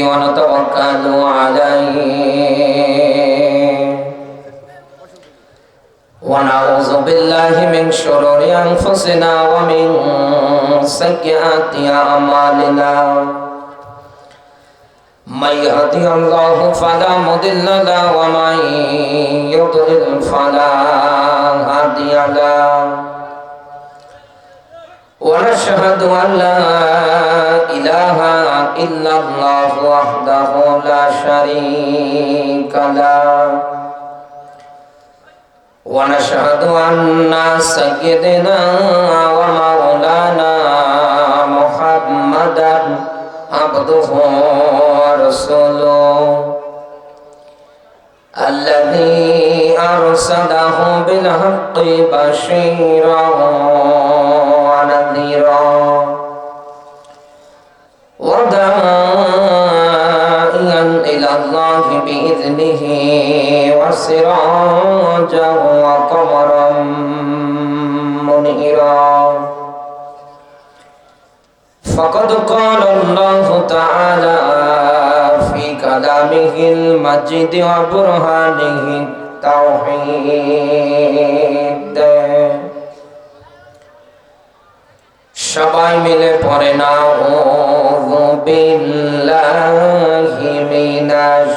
ونتوكل عليه ونعوذ بالله من شرور أنفسنا ومن سيئات أعمالنا من يهده الله فلا مضل له ومن يضلل فلا هادي له ونشهد أن لا إله إلا الله وحده لا شريك له ونشهد أن سيدنا ومولانا محمدا عبده ورسوله الذي أرسله بالحق بشيرا ونذيرا وداعيا إلى الله بإذنه وسراجا وقمرا منيرا فقد قال الله تعالى في كلامه المجيد وبرهانه التوحيد সবাই মিলে পড়ে না আউযু বিল্লাহি মিনাশ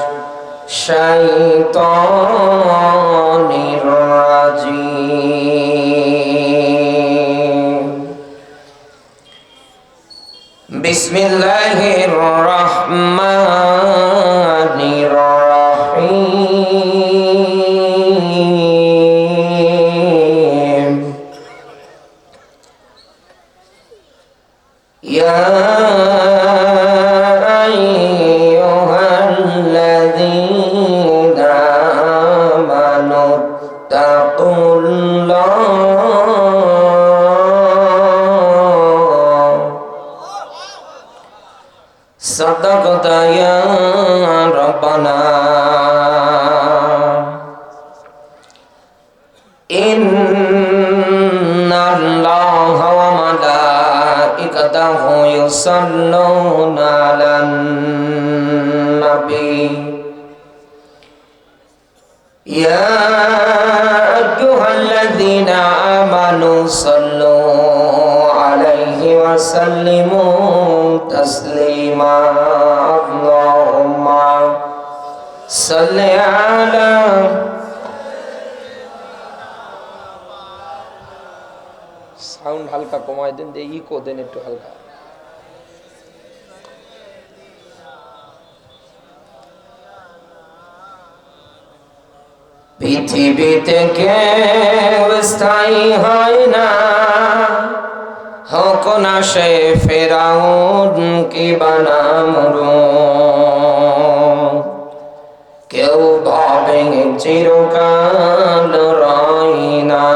শাইতানির রাজিম বিসমিল্লাহির রহমানির রহিম ইয়া আইয়ুহাল্লাযীনা আমানু তাকুল্লাহ সাদাকাতা ইয়া রাব্বানা ইন্নাল্লাহা ওয়া মালাইকাতাহু ইউসাল্লুনা আলান নাবী ইয়া আইয়ুহাল্লাযীনা আমানু সাল্লু আলাইহি ওয়া সাল্লিমু তাসলিমা আল্লাহুম্মা সাল্লি আলা সাউন্ড হালকা কমাই দেন, ইকো দেন একটু হালকা। পৃথিবীতে কেউ স্থায়ী হয় না, হোক না সে ফেরাউন কি বানামরুদ, কেউ ভাবে চিরকাল রয় না।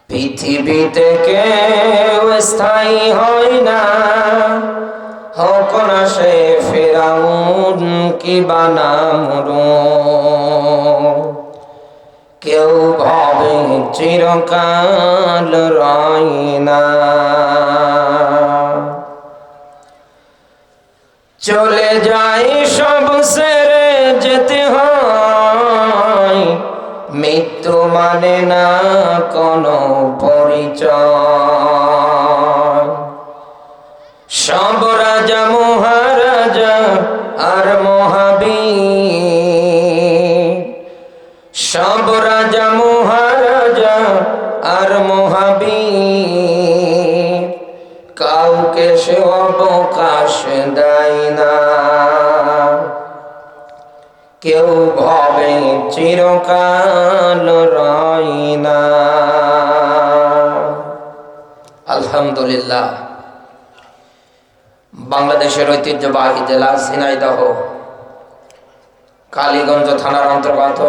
পৃথিবীতে কেউ স্থায়ী হয় না, হোক না সে ফেরাউন কি বানামরুদ, কেউ ভাবে চিরকাল রয় না। চলে যায় সব ছেড়ে যেতে হয়, মৃত্যু মানে না কোনো পরিচয়। সব রাজা মহারাজা আর মহাবীর, সব রাজা মহারাজা আর মহাবীর, কাউকে সে অবকাশ দেয় না। কেউ ভাবে চিরকাল রয় না। আলহামদুলিল্লাহ, বাংলাদেশের ঐতিহ্যবাহী জেলা ঝিনাইদহ কালীগঞ্জ থানার অন্তর্গত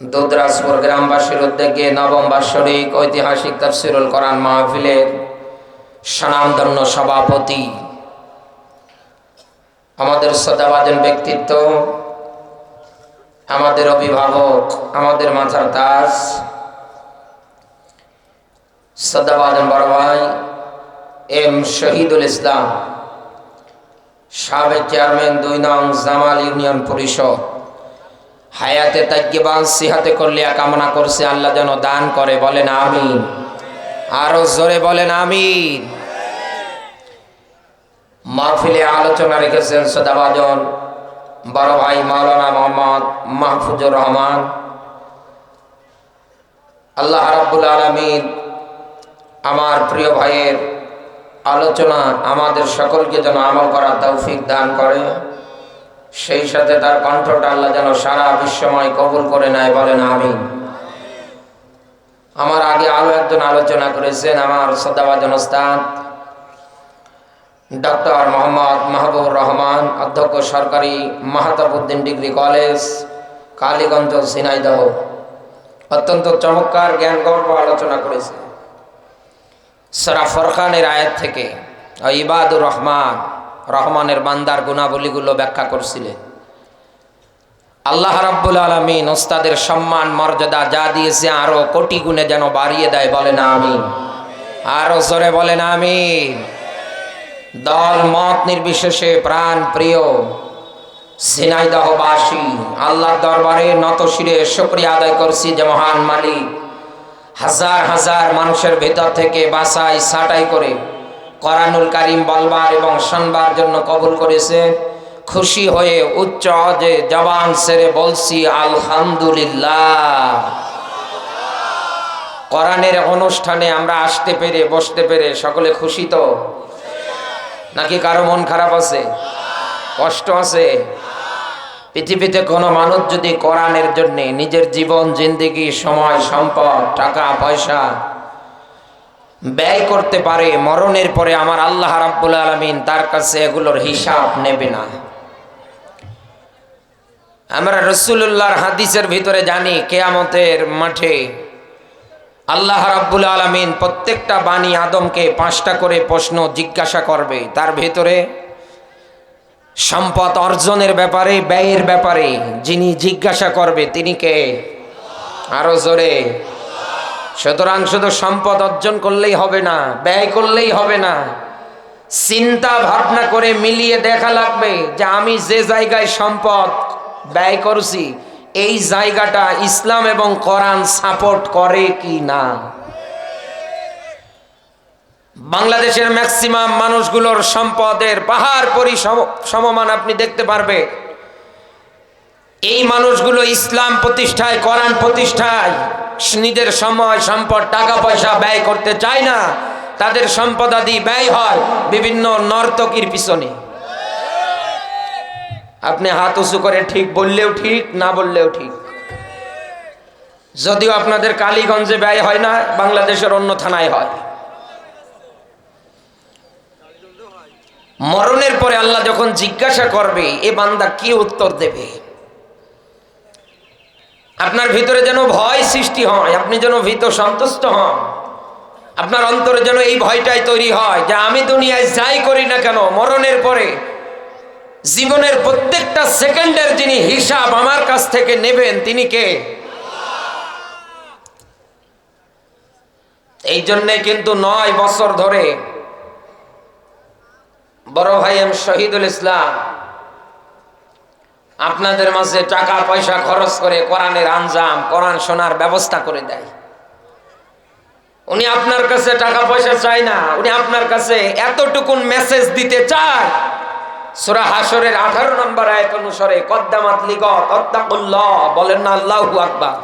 দুধরাজপুর গ্রামবাসীর উদ্যোগে নবম বাৎসরিক ঐতিহাসিক তাফসীরুল কোরআন মাহফিলের স্বনামধন্য সভাপতি, আমাদের শ্রদ্ধাভাজন ব্যক্তিত্ব, আমাদের অভিভাবক, আমাদের মাথার তাজ, শ্রদ্ধাভাজন বড় ভাই এম শহীদুল ইসলাম, সাবেক চেয়ারম্যান ২ নং জামাল ইউনিয়ন পরিষদ, হায়াতে তাজ্ঞিবান সিহাতে করলিয়া কামনা করছে আল্লাহ যেন দান করে। বলেন আমিন। আরো জোরে বলেন আমিন। মাহফিলে আলোচনা রেখেছেন সদাবাজন বড় ভাই মাওলানা মোহাম্মদ মাহফুজুর রহমান। আল্লাহ রাব্বুল আলামিন আমার প্রিয় ভাইয়ের আলোচনা আমাদের সকলকে যেন আমল করার তৌফিক দান করে, সেই সাথে তার কণ্ঠটা আল্লাহ যেন সারা বিশ্বময় কবুল করে নেয়। বলেন আমিন। আমার আগে আরো একজন আলোচনা করেছেন আমার শ্রদ্ধাভাজন ওস্তাদ ডক্টর মোহাম্মদ মাহবুবুর রহমান, অধ্যক্ষ সরকারি মাহতাবউদ্দিন ডিগ্রি কলেজ, কালীগঞ্জ, ঝিনাইদহ। অত্যন্ত চমৎকার জ্ঞানগর্ভ আলোচনা করেছে। সূরা ফুরকানের আয়াত থেকে ইবাদুর রহমান, রহমানের বান্দার গুণাবলীগুলো ব্যাখ্যা করছিলেন। আল্লাহ রাব্বুল আলামিন ওস্তাদের সম্মান মর্যাদা যা দিয়েছে আরো কোটি গুণে যেন বাড়িয়ে দেয়। বলেন আমিন। আরো জোরে বলেন আমিন। দল মত নির্বিশেষে প্রাণ প্রিয় ঝিনাইদহবাসী আল্লাহর দরবারে নতশিরে শুকরিয়া আদায় করছি যে মহান মালিক হাজার হাজার মানুষের ভেতর থেকে বাছাই ছাঁটাই করে কোরআনুল কারীম বলবার এবং শুনবার জন্য কবুল করেছে। খুশি হয়ে উচ্চ আওয়াজে জবান ছেড়ে বলছি আলহামদুলিল্লাহ। কোরআনের অনুষ্ঠানে আমরা আসতে পেরে বসতে পেরে সকলে খুশি তো, নাকি কারো মন খারাপ আছে, কষ্ট আছে? পৃথিবীতে কোনো মানুষ যদি কোরআনের জন্য নিজের জীবন জিন্দেগি সময় সম্পদ টাকা পয়সা ব্যয় করতে পারে, মরণের পরে আমার আল্লাহ রাব্বুল আলামিন তার কাছে এগুলোর হিসাব নেবে না। আমরা রাসূলুল্লাহর হাদিসের ভিতরে জানি কিয়ামতের মাঠে আল্লাহ রাব্বুল আলামিন প্রত্যেকটা বানি আদমকে 5টা করে প্রশ্ন জিজ্ঞাসা করবে। তার ভিতরে সম্পদ অর্জনের ব্যাপারে, ব্যয়ের ব্যাপারে যিনি জিজ্ঞাসা করবে তিনি কে? আরো জোরে। সুতরাং শুধু সম্পদ অর্জন করলেই হবে না, ব্যয় করলেই হবে না, চিন্তা ভাবনা করে মিলিয়ে দেখা লাগবে যে আমি যে জায়গায় সম্পদ ব্যয় করছি এই জায়গাটা ইসলাম এবং কোরআন সাপোর্ট করে কি না। বাংলাদেশের ম্যাক্সিমাম মানুষগুলোর সম্পদের পাহাড় সমমান আপনি দেখতে পারবে। এই মানুষগুলো ইসলাম প্রতিষ্ঠায়, কোরআন প্রতিষ্ঠায় নিজের সময় সম্পদ টাকা পয়সা ব্যয় করতে চায় না। তাদের সম্পদাদি ব্যয় হয় বিভিন্ন নর্তকীর পিছনে। আপনি হাত উঁচু করে ঠিক বললেও ঠিক, না বললেও ঠিক। যদিও আপনাদের কালীগঞ্জে ব্যয় হয় না, বাংলাদেশের অন্য থানায় হয়। মরণের পরে আল্লাহ যখন জিজ্ঞাসা করবে এ বান্দা কি উত্তর দেবে? আপনার ভিতরে যেন ভয় সৃষ্টি হয়, আপনি যেন ভীত সন্তুষ্ট হন, আপনার অন্তরে যেন এই ভয়টাই তৈরি হয় যে আমি দুনিয়ায় যাই করি না কেন মরণের পরে জীবনের প্রত্যেকটা সেকেন্ডের যিনি হিসাব আমার কাছ থেকে নেবেন তিনি কে? এই জন্যে কিন্তু 9 বছর ধরে বড় ভাই এম শহীদুল ইসলাম আপনাদের মাঝে টাকা পয়সা খরচ করে কোরআনের আঞ্জাম, কোরআন শোনার ব্যবস্থা করে দেয়। উনি আপনার কাছে টাকা পয়সা চায় না, উনি আপনার কাছে এতটুকুন মেসেজ দিতে চায়। সূরা হাশরের 18 নম্বর আয়াত অনুসারে কদ্দামাত লিগাত আত্তাকুল্লাহ, বলেন না আল্লাহু আকবার।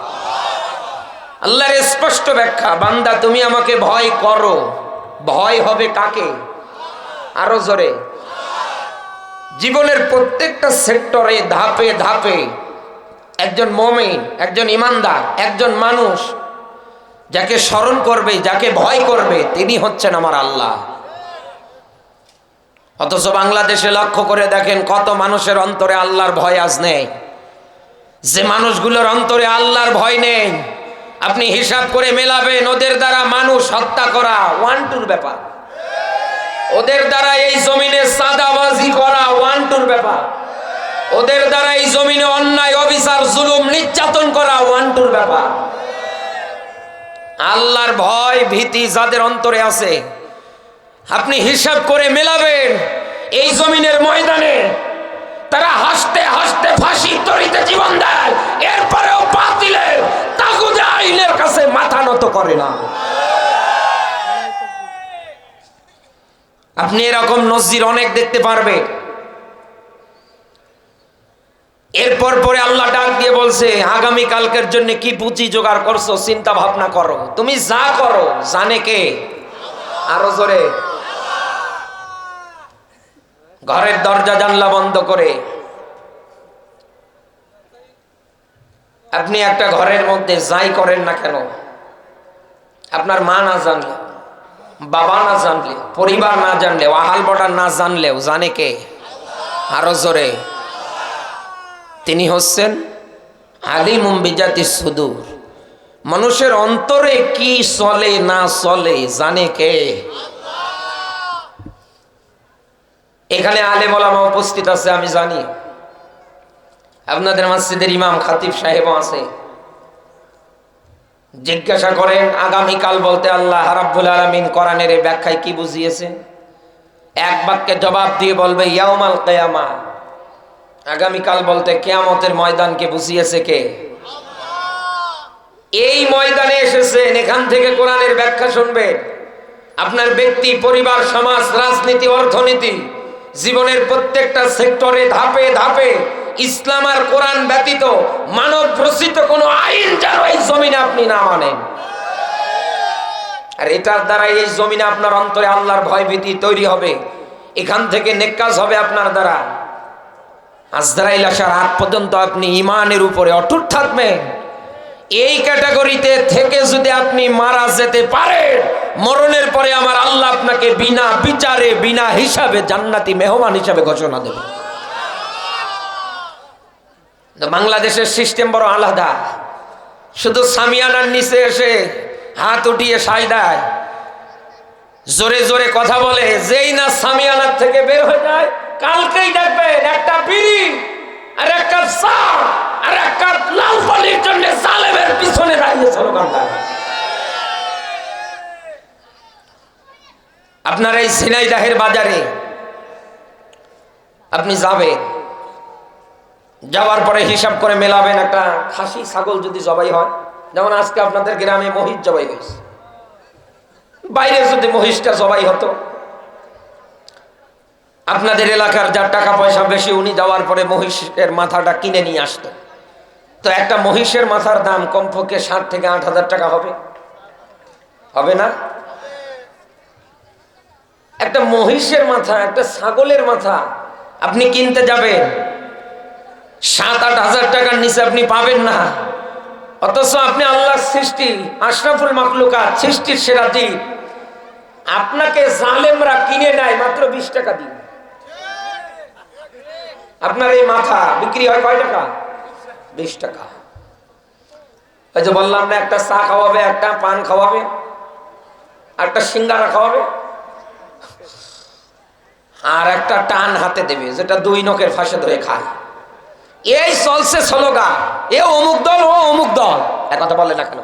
আল্লাহর স্পষ্ট ব্যাখ্যা, বান্দা তুমি আমাকে ভয় করো। ভয় হবে কাকে? আরো জোরে। জীবনের প্রত্যেকটা সেক্টরে ধাপে ধাপে একজন মুমিন, একজন ইমানদার, একজন মানুষ যাকে স্মরণ করবে, যাকে ভয় করবে তিনি হচ্ছেন আমার আল্লাহ। অথচ বাংলাদেশে লক্ষ্য করে দেখেন কত মানুষের অন্তরে আল্লাহর ভয় আজ নেই। যে মানুষগুলোর অন্তরে আল্লাহর ভয় নেই আপনি হিসাব করে মেলাবেন ওদের দ্বারা মানুষ হত্যা করা 1-2 ব্যাপার, ওদের দ্বারা এই জমিনে সাদাবাজি করা 1-2 ব্যাপার, ওদের দ্বারা এই জমিনে অন্যায় অবিচার জুলুম নির্যাতন করা 1-2 ব্যাপার। আল্লাহর ভয় ভীতি যাদের অন্তরে আছে আপনি হিসাব করে মেলাবেন এই জমিনের ময়দানে তারা হাসতে হাসতে ফাঁসির দড়িতে জীবন দেয়, এরপরেও বাতিলের তাগুদে আইনের কাছে মাথা নত করে না। আপনি এরকম নজির অনেক দেখতে পারবে। এরপর পরে আল্লাহ ডাক দিয়ে বলছে, আগামী কালকের জন্য কি পুঁজি জোগাড় করছো চিন্তা ভাবনা করো। তুমি যা করো জানে কে? আরো জোরে। ঘরের দরজা জানলা বন্ধ করে আপনি একটা ঘরের মধ্যে যাই করেন না কেন, আপনার মা না জানলে, বাবা না জানলে, পরিবার না জানলে, আহাল বর্ডার না জানলেও জানে কে? আরো জোরে। তিনি হচ্ছেন আলিমুম বিজাতিস সুদূর। মানুষের অন্তরে কি চলে না চলে জানে কে? এখানে আলেম ওলামা উপস্থিত আছে, আমি জানি। আপনাদের মসজিদের ইমাম খাতিব সাহেব আছে। জিজ্ঞাসা করেন আগামীকাল বলতে আল্লাহ রাব্বুল আলামিন কোরআনের এই ব্যাখ্যায় কি বুঝিয়েছে? এক বাক্যে জবাব দিয়ে বলবে ইয়াউমাল কিয়ামা। আগামীকাল বলতে কিয়ামতের ময়দানকে বুঝিয়েছে কে? এই ময়দানে এসেছেন, এখান থেকে কোরআনের ব্যাখ্যা শুনবেন। আপনার ব্যক্তি, পরিবার, সমাজ, রাজনীতি, অর্থনীতি, জীবনের প্রত্যেকটা সেক্টরে ধাপে ধাপে ইসলাম আর কোরআন ব্যতীত মানব রচিত কোনো আইন যেন এই জমিনে আপনি না মানেন। আর এটার দ্বারা এই জমিনে আপনার অন্তরে আল্লাহর ভয় ভীতি তৈরি হবে। এখান থেকে নেক কাজ হবে আপনার দ্বারা। আজরাইল আসার আগ পর্যন্ত আপনি ঈমানের উপরে অটুট থাকবেন। এই ক্যাটাগরিতে থেকে যদি আপনি মারা যেতে পারেন, মরণের পরে আমার আল্লাহ আপনাকে বিনা বিচারে বিনা হিসাবে জান্নাতি মেহমান হিসাবে ঘোষণা দেবে। বাংলাদেশের সিস্টেম বড় আলাদা। শুধু সামিয়ানার নিচে এসে হাত উঠিয়ে সায় দেয়, জোরে জোরে কথা বলে, যেই না সামিয়ানার থেকে বের হয়ে যায় কালকেই দেখবেন একটা বিড়ি আর একটা চা আর একটা লাল পানির জন্য জালেমের পিছনে দাঁড়িয়ে স্লোগান দেয়। আপনার এই ঝিনাইদহের বাজারে আপনি যাবেন, যাওয়ার পরে হিসাব করে মেলাবেন একটা খাসি ছাগল যদি জবাই হয়, যেমন আজকে আপনাদের গ্রামে মহিষ জবাই হয়েছে, বাইরে যদি মহিষটা জবাই হতো, আপনাদের এলাকার যার টাকা পয়সা বেশি উনি যাওয়ার পরে মহিষের মাথাটা কিনে নিয়ে আসতো, তো একটা মহিষের মাথার দাম কমপক্ষে 7 থেকে 8 হাজার টাকা হবে, হবে না? একটা মহিষের মাথা, একটা ছাগলের মাথা আপনি কিনতে যাবেন 7-8 হাজার টাকার নিচে আপনি পাবেন না। অথচ আপনি আল্লাহর সৃষ্টি, আশরাফুল মাখলুকাত, সৃষ্টির সেরা জীব, আপনাকে জালেমরা কিনে নেয় মাত্র 20 টাকা দিয়ে। আপনার এই মাথা বিক্রি হয় কয় টাকা? 20 টাকা। ওই যে বললাম না, একটা চা খাওয়াবে, একটা পান খাওয়াবে, একটা সিঙ্গারা খাওয়াবে, আর একটা টান হাতে দেবে যেটা 2 নখের ফাঁসে ধরে খায়। এই চলছে স্লোগান, এ অমুক দল, ও অমুক দল, এক কথা বলে না কেন?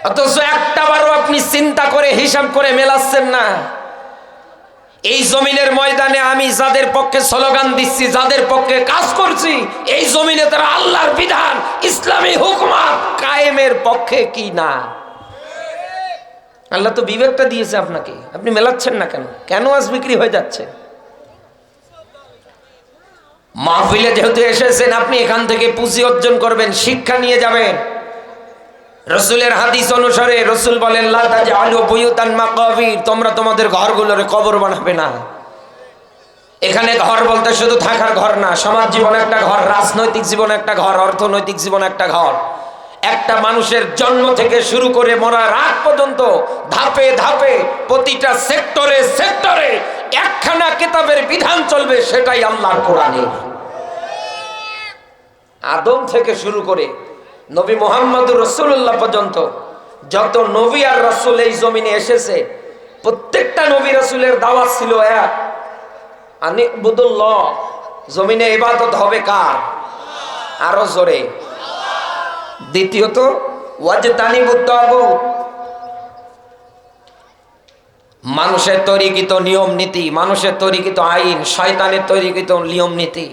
অথচ একটাবারও আপনি চিন্তা করে হিসাব করে মেলাচ্ছেন না। এই জমিনের ময়দানে আমি যাদের পক্ষে স্লোগান দিচ্ছি, যাদের পক্ষে কাজ করছি, এই জমিনে তারা আল্লাহর বিধান, ইসলামী হুকুমত কায়েমের পক্ষে কি না? আল্লাহ তো বিবেকটা দিয়েছে আপনাকে, আপনি মেলাচ্ছেন না কেন? কেন আজ বিক্রি হয়ে যাচ্ছে? মাহফিলে যেহেতু এসেছেন, আপনি এখান থেকে পুঁজি অর্জন করবেন, শিক্ষা নিয়ে যাবেন। রসুলের হাদিস অনুসারে রসুল বলেন, লা তাজআলু বুয়ুতান মাকাবির, তোমরা তোমাদের ঘরগুলোরে কবর বানাবে না। এখানে ঘর বলতে শুধু থাকার ঘর না, সমাজ জীবন একটা ঘর, রাজনৈতিক জীবন একটা ঘর, অর্থনৈতিক জীবন একটা ঘর। একটা মানুষের জন্ম থেকে শুরু করে মরার আগ পর্যন্ত ধাপে ধাপে প্রতিটা সেক্টরে সেক্টরে একখানা কিতাবের বিধান চলবে, সেটাই আল্লাহর কোরআনে। আদম থেকে শুরু করে নবী মুহাম্মদুর রাসূলুল্লাহ পর্যন্ত যত নবী আর রাসূল এই জমিনে এসেছে, প্রত্যেকটা নবী রাসূলের দাওয়াত ছিল এক, আনিবুদুল্লাহ, জমিনে ইবাদত হবে কার? আরো জোরে। দ্বিতীয়ত ওয়াজতানিবুত তাগুত, মানুষের তৈরিকৃত নিয়ম নীতি, মানুষের তৈরিকৃত আইন, শয়তানের তৈরিকৃত নিয়ম নীতি,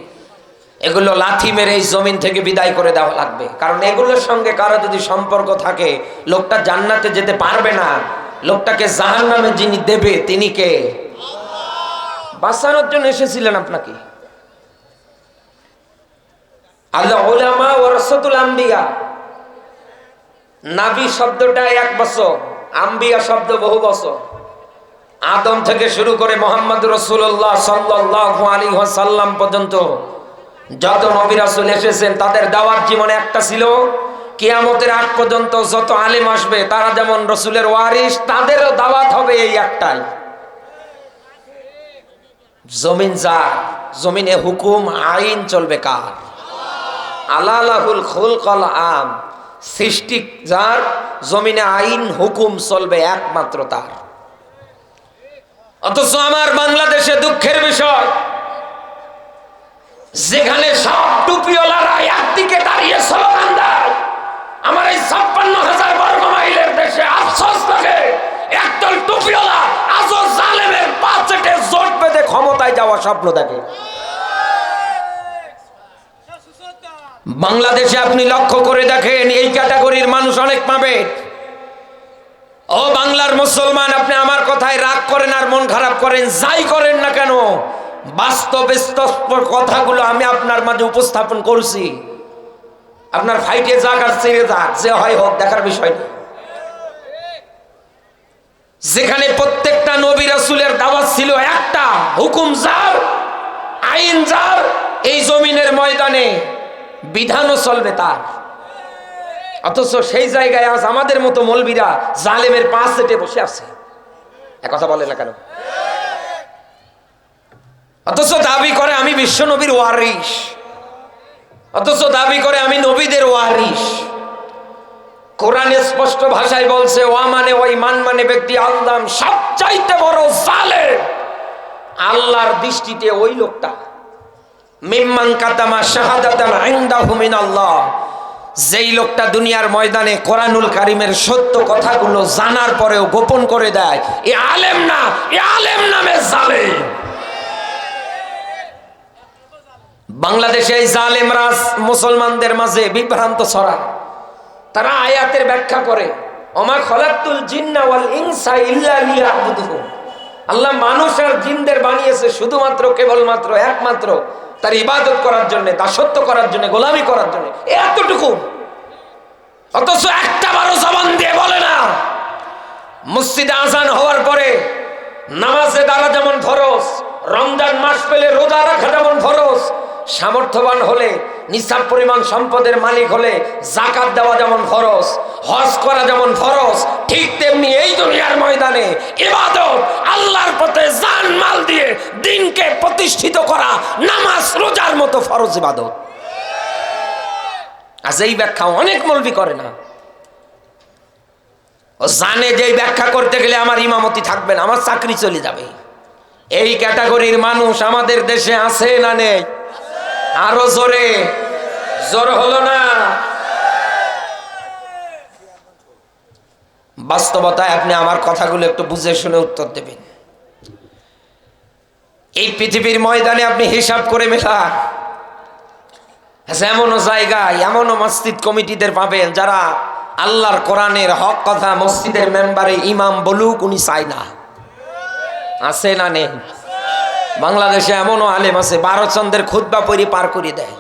এগুলো লাথি মেরে এই জমিন থেকে বিদায় করে দেওয়া লাগবে। কারণ এগুলোর সঙ্গে কারো যদি সম্পর্ক থাকে, লোকটা জান্নাতে যেতে পারবে না। লোকটাকে জাহান্নামে যিনি দেবে তিনি কে? বাঁচানোর জন্য এসেছিলেন আপনাকে। আল্লাহ উলামা ওয়ারাসাতুল আম্বিয়া, নাবী শব্দটা 1 বছর, আম্বিয়া শব্দ বহু বছর। আদম থেকে শুরু করে মুহাম্মদ রাসূলুল্লাহ সাল্লাল্লাহু আলাইহি ওয়াসাল্লাম পর্যন্ত যত নবী রাসূল এসেছেন তাদের দাওয়াত জীবনে একটা ছিল, কিয়ামতের আগ পর্যন্ত যত আলেম আসবে তারা যেমন রাসূলের ওয়ারিস, তাদেরও দাওয়াত হবে এই একটাই, জমিন যার, জমিনে হুকুম আইন চলবে কার? আলালাহুল খুলকাল আম, সৃষ্টি যার, জমিনে আইন হুকুম চলবে একমাত্র তার। অথচ আমার বাংলাদেশে দুঃখের বিষয়, যেখানে সব টুপিওয়ালারা একদিকে দাঁড়িয়ে স্লোগান দেয়, আমার এই 56,000 বর্গ মাইলের দেশে আফসোস লাগে, একদল টুপিওয়ালা আজও জালেমের পা চেটে জোট বেঁধে ক্ষমতায় যাওয়ার স্বপ্ন দেখে। বাংলাদেশে আপনি লক্ষ্য করে দেখেন এই ক্যাটাগরির মানুষ অনেক পাবে। ও বাংলার মুসলমান, আপনি আমার কথায় রাগ করেন আর মন খারাপ করেন, যাই করেন না কেন, বাস্তব কথাগুলো আমি আপনার মাঝে উপস্থাপন করছি। আপনার ফাইটে যাক আর ছেড়ে যাক, যে হয় হোক, দেখার বিষয় না। যেখানে প্রত্যেকটা নবী রাসূলের দাওয়াত ছিল একটা, হুকুম যার, আইন যার, এই জমিনের ময়দানে বিধানও চলবে তার। অথচ সেই জায়গায় আজ আমাদের মতো মৌলবীরা জালেমের পা চেটে বসে আছে। এক কথা বলে না কেন? অথচ দাবি করে আমি বিশ্ব নবীর ওয়ারিস, অথচ দাবি করে আমি নবীদের ওয়ারিস। কোরআন স্পষ্ট ভাষায় বলছে, ওয়া মানে ওই মান মানে ব্যক্তি আল্লাহ সবচাইতে বড় জালেম আল্লাহর দৃষ্টিতে ওই লোকটা, মিম্মান কাতামা শাহাদাতান ইনদাহু মিনাল্লাহ, যেই লোকটা দুনিয়ার ময়দানে কোরআনুল কারীমের সত্য কথাগুলো জানার পরেও গোপন করে দেয়, এ আলেম না, এ আলেম নামে জালেম। বাংলাদেশে এই জালেমরা মুসলমানদের মাঝে বিভ্রান্ত ছড়ায়। তারা আয়াতের ব্যাখ্যা করে, ওমা খলাকতুল জিন্না ওয়াল ইনসা ইল্লা লিয়াবুদুন, আল্লাহ মানুষ আর জিনদের বানিয়েছে শুধুমাত্র, কেবলমাত্র, একমাত্র তার ইবাদত করার জন্য, দাসত্ব করার জন্য, গোলামি করার জন্য, এতটুকু। অথচ একটা বারো জবান দিয়ে বলে না। মসজিদে আজান হওয়ার পরে নামাজে দাঁড়া যেমন ফরজ, রমজান মাস পেলে রোজা রাখা যেমন ফরজ, সামর্থ্যবান হলে, নিসাব পরিমাণ সম্পদের মালিক হলে যাকাত দেওয়া যেমন ফরজ, হজ করা যেমন ফরজ, ঠিক তেমনি এই দুনিয়ার ময়দানে ইবাদত, আল্লাহর পথে জান মাল দিয়ে দিনকে প্রতিষ্ঠিত করা, নামাজ রোজার মতো ফরজ ইবাদত। আজ এই ব্যাখ্যা অনেক মৌলবি করে না। ও জানে যে এই ব্যাখ্যা করতে গেলে আমার ইমামতি থাকবে না, আমার চাকরি চলে যাবে। এই ক্যাটাগরির মানুষ আমাদের দেশে আছে না নেই? আরো জোরে, জোর হলো না? বাস্তবতায় আপনি আমার কথাগুলো একটু বুঝে শুনে উত্তর দেবেন। এই পৃথিবীর ময়দানে আপনি হিসাব করে মেলান, এমনও জায়গায়, এমনও মসজিদ কমিটিদের পাবেন যারা আল্লাহর কোরআনের হক কথা মসজিদের মেম্বারে ইমাম বলুক উনি চায় না। আছে না নেই? বাংলাদেশে এমনও আলেম আছে 12 চন্দ্রের খুতবা পড়ি পার করে দেয়।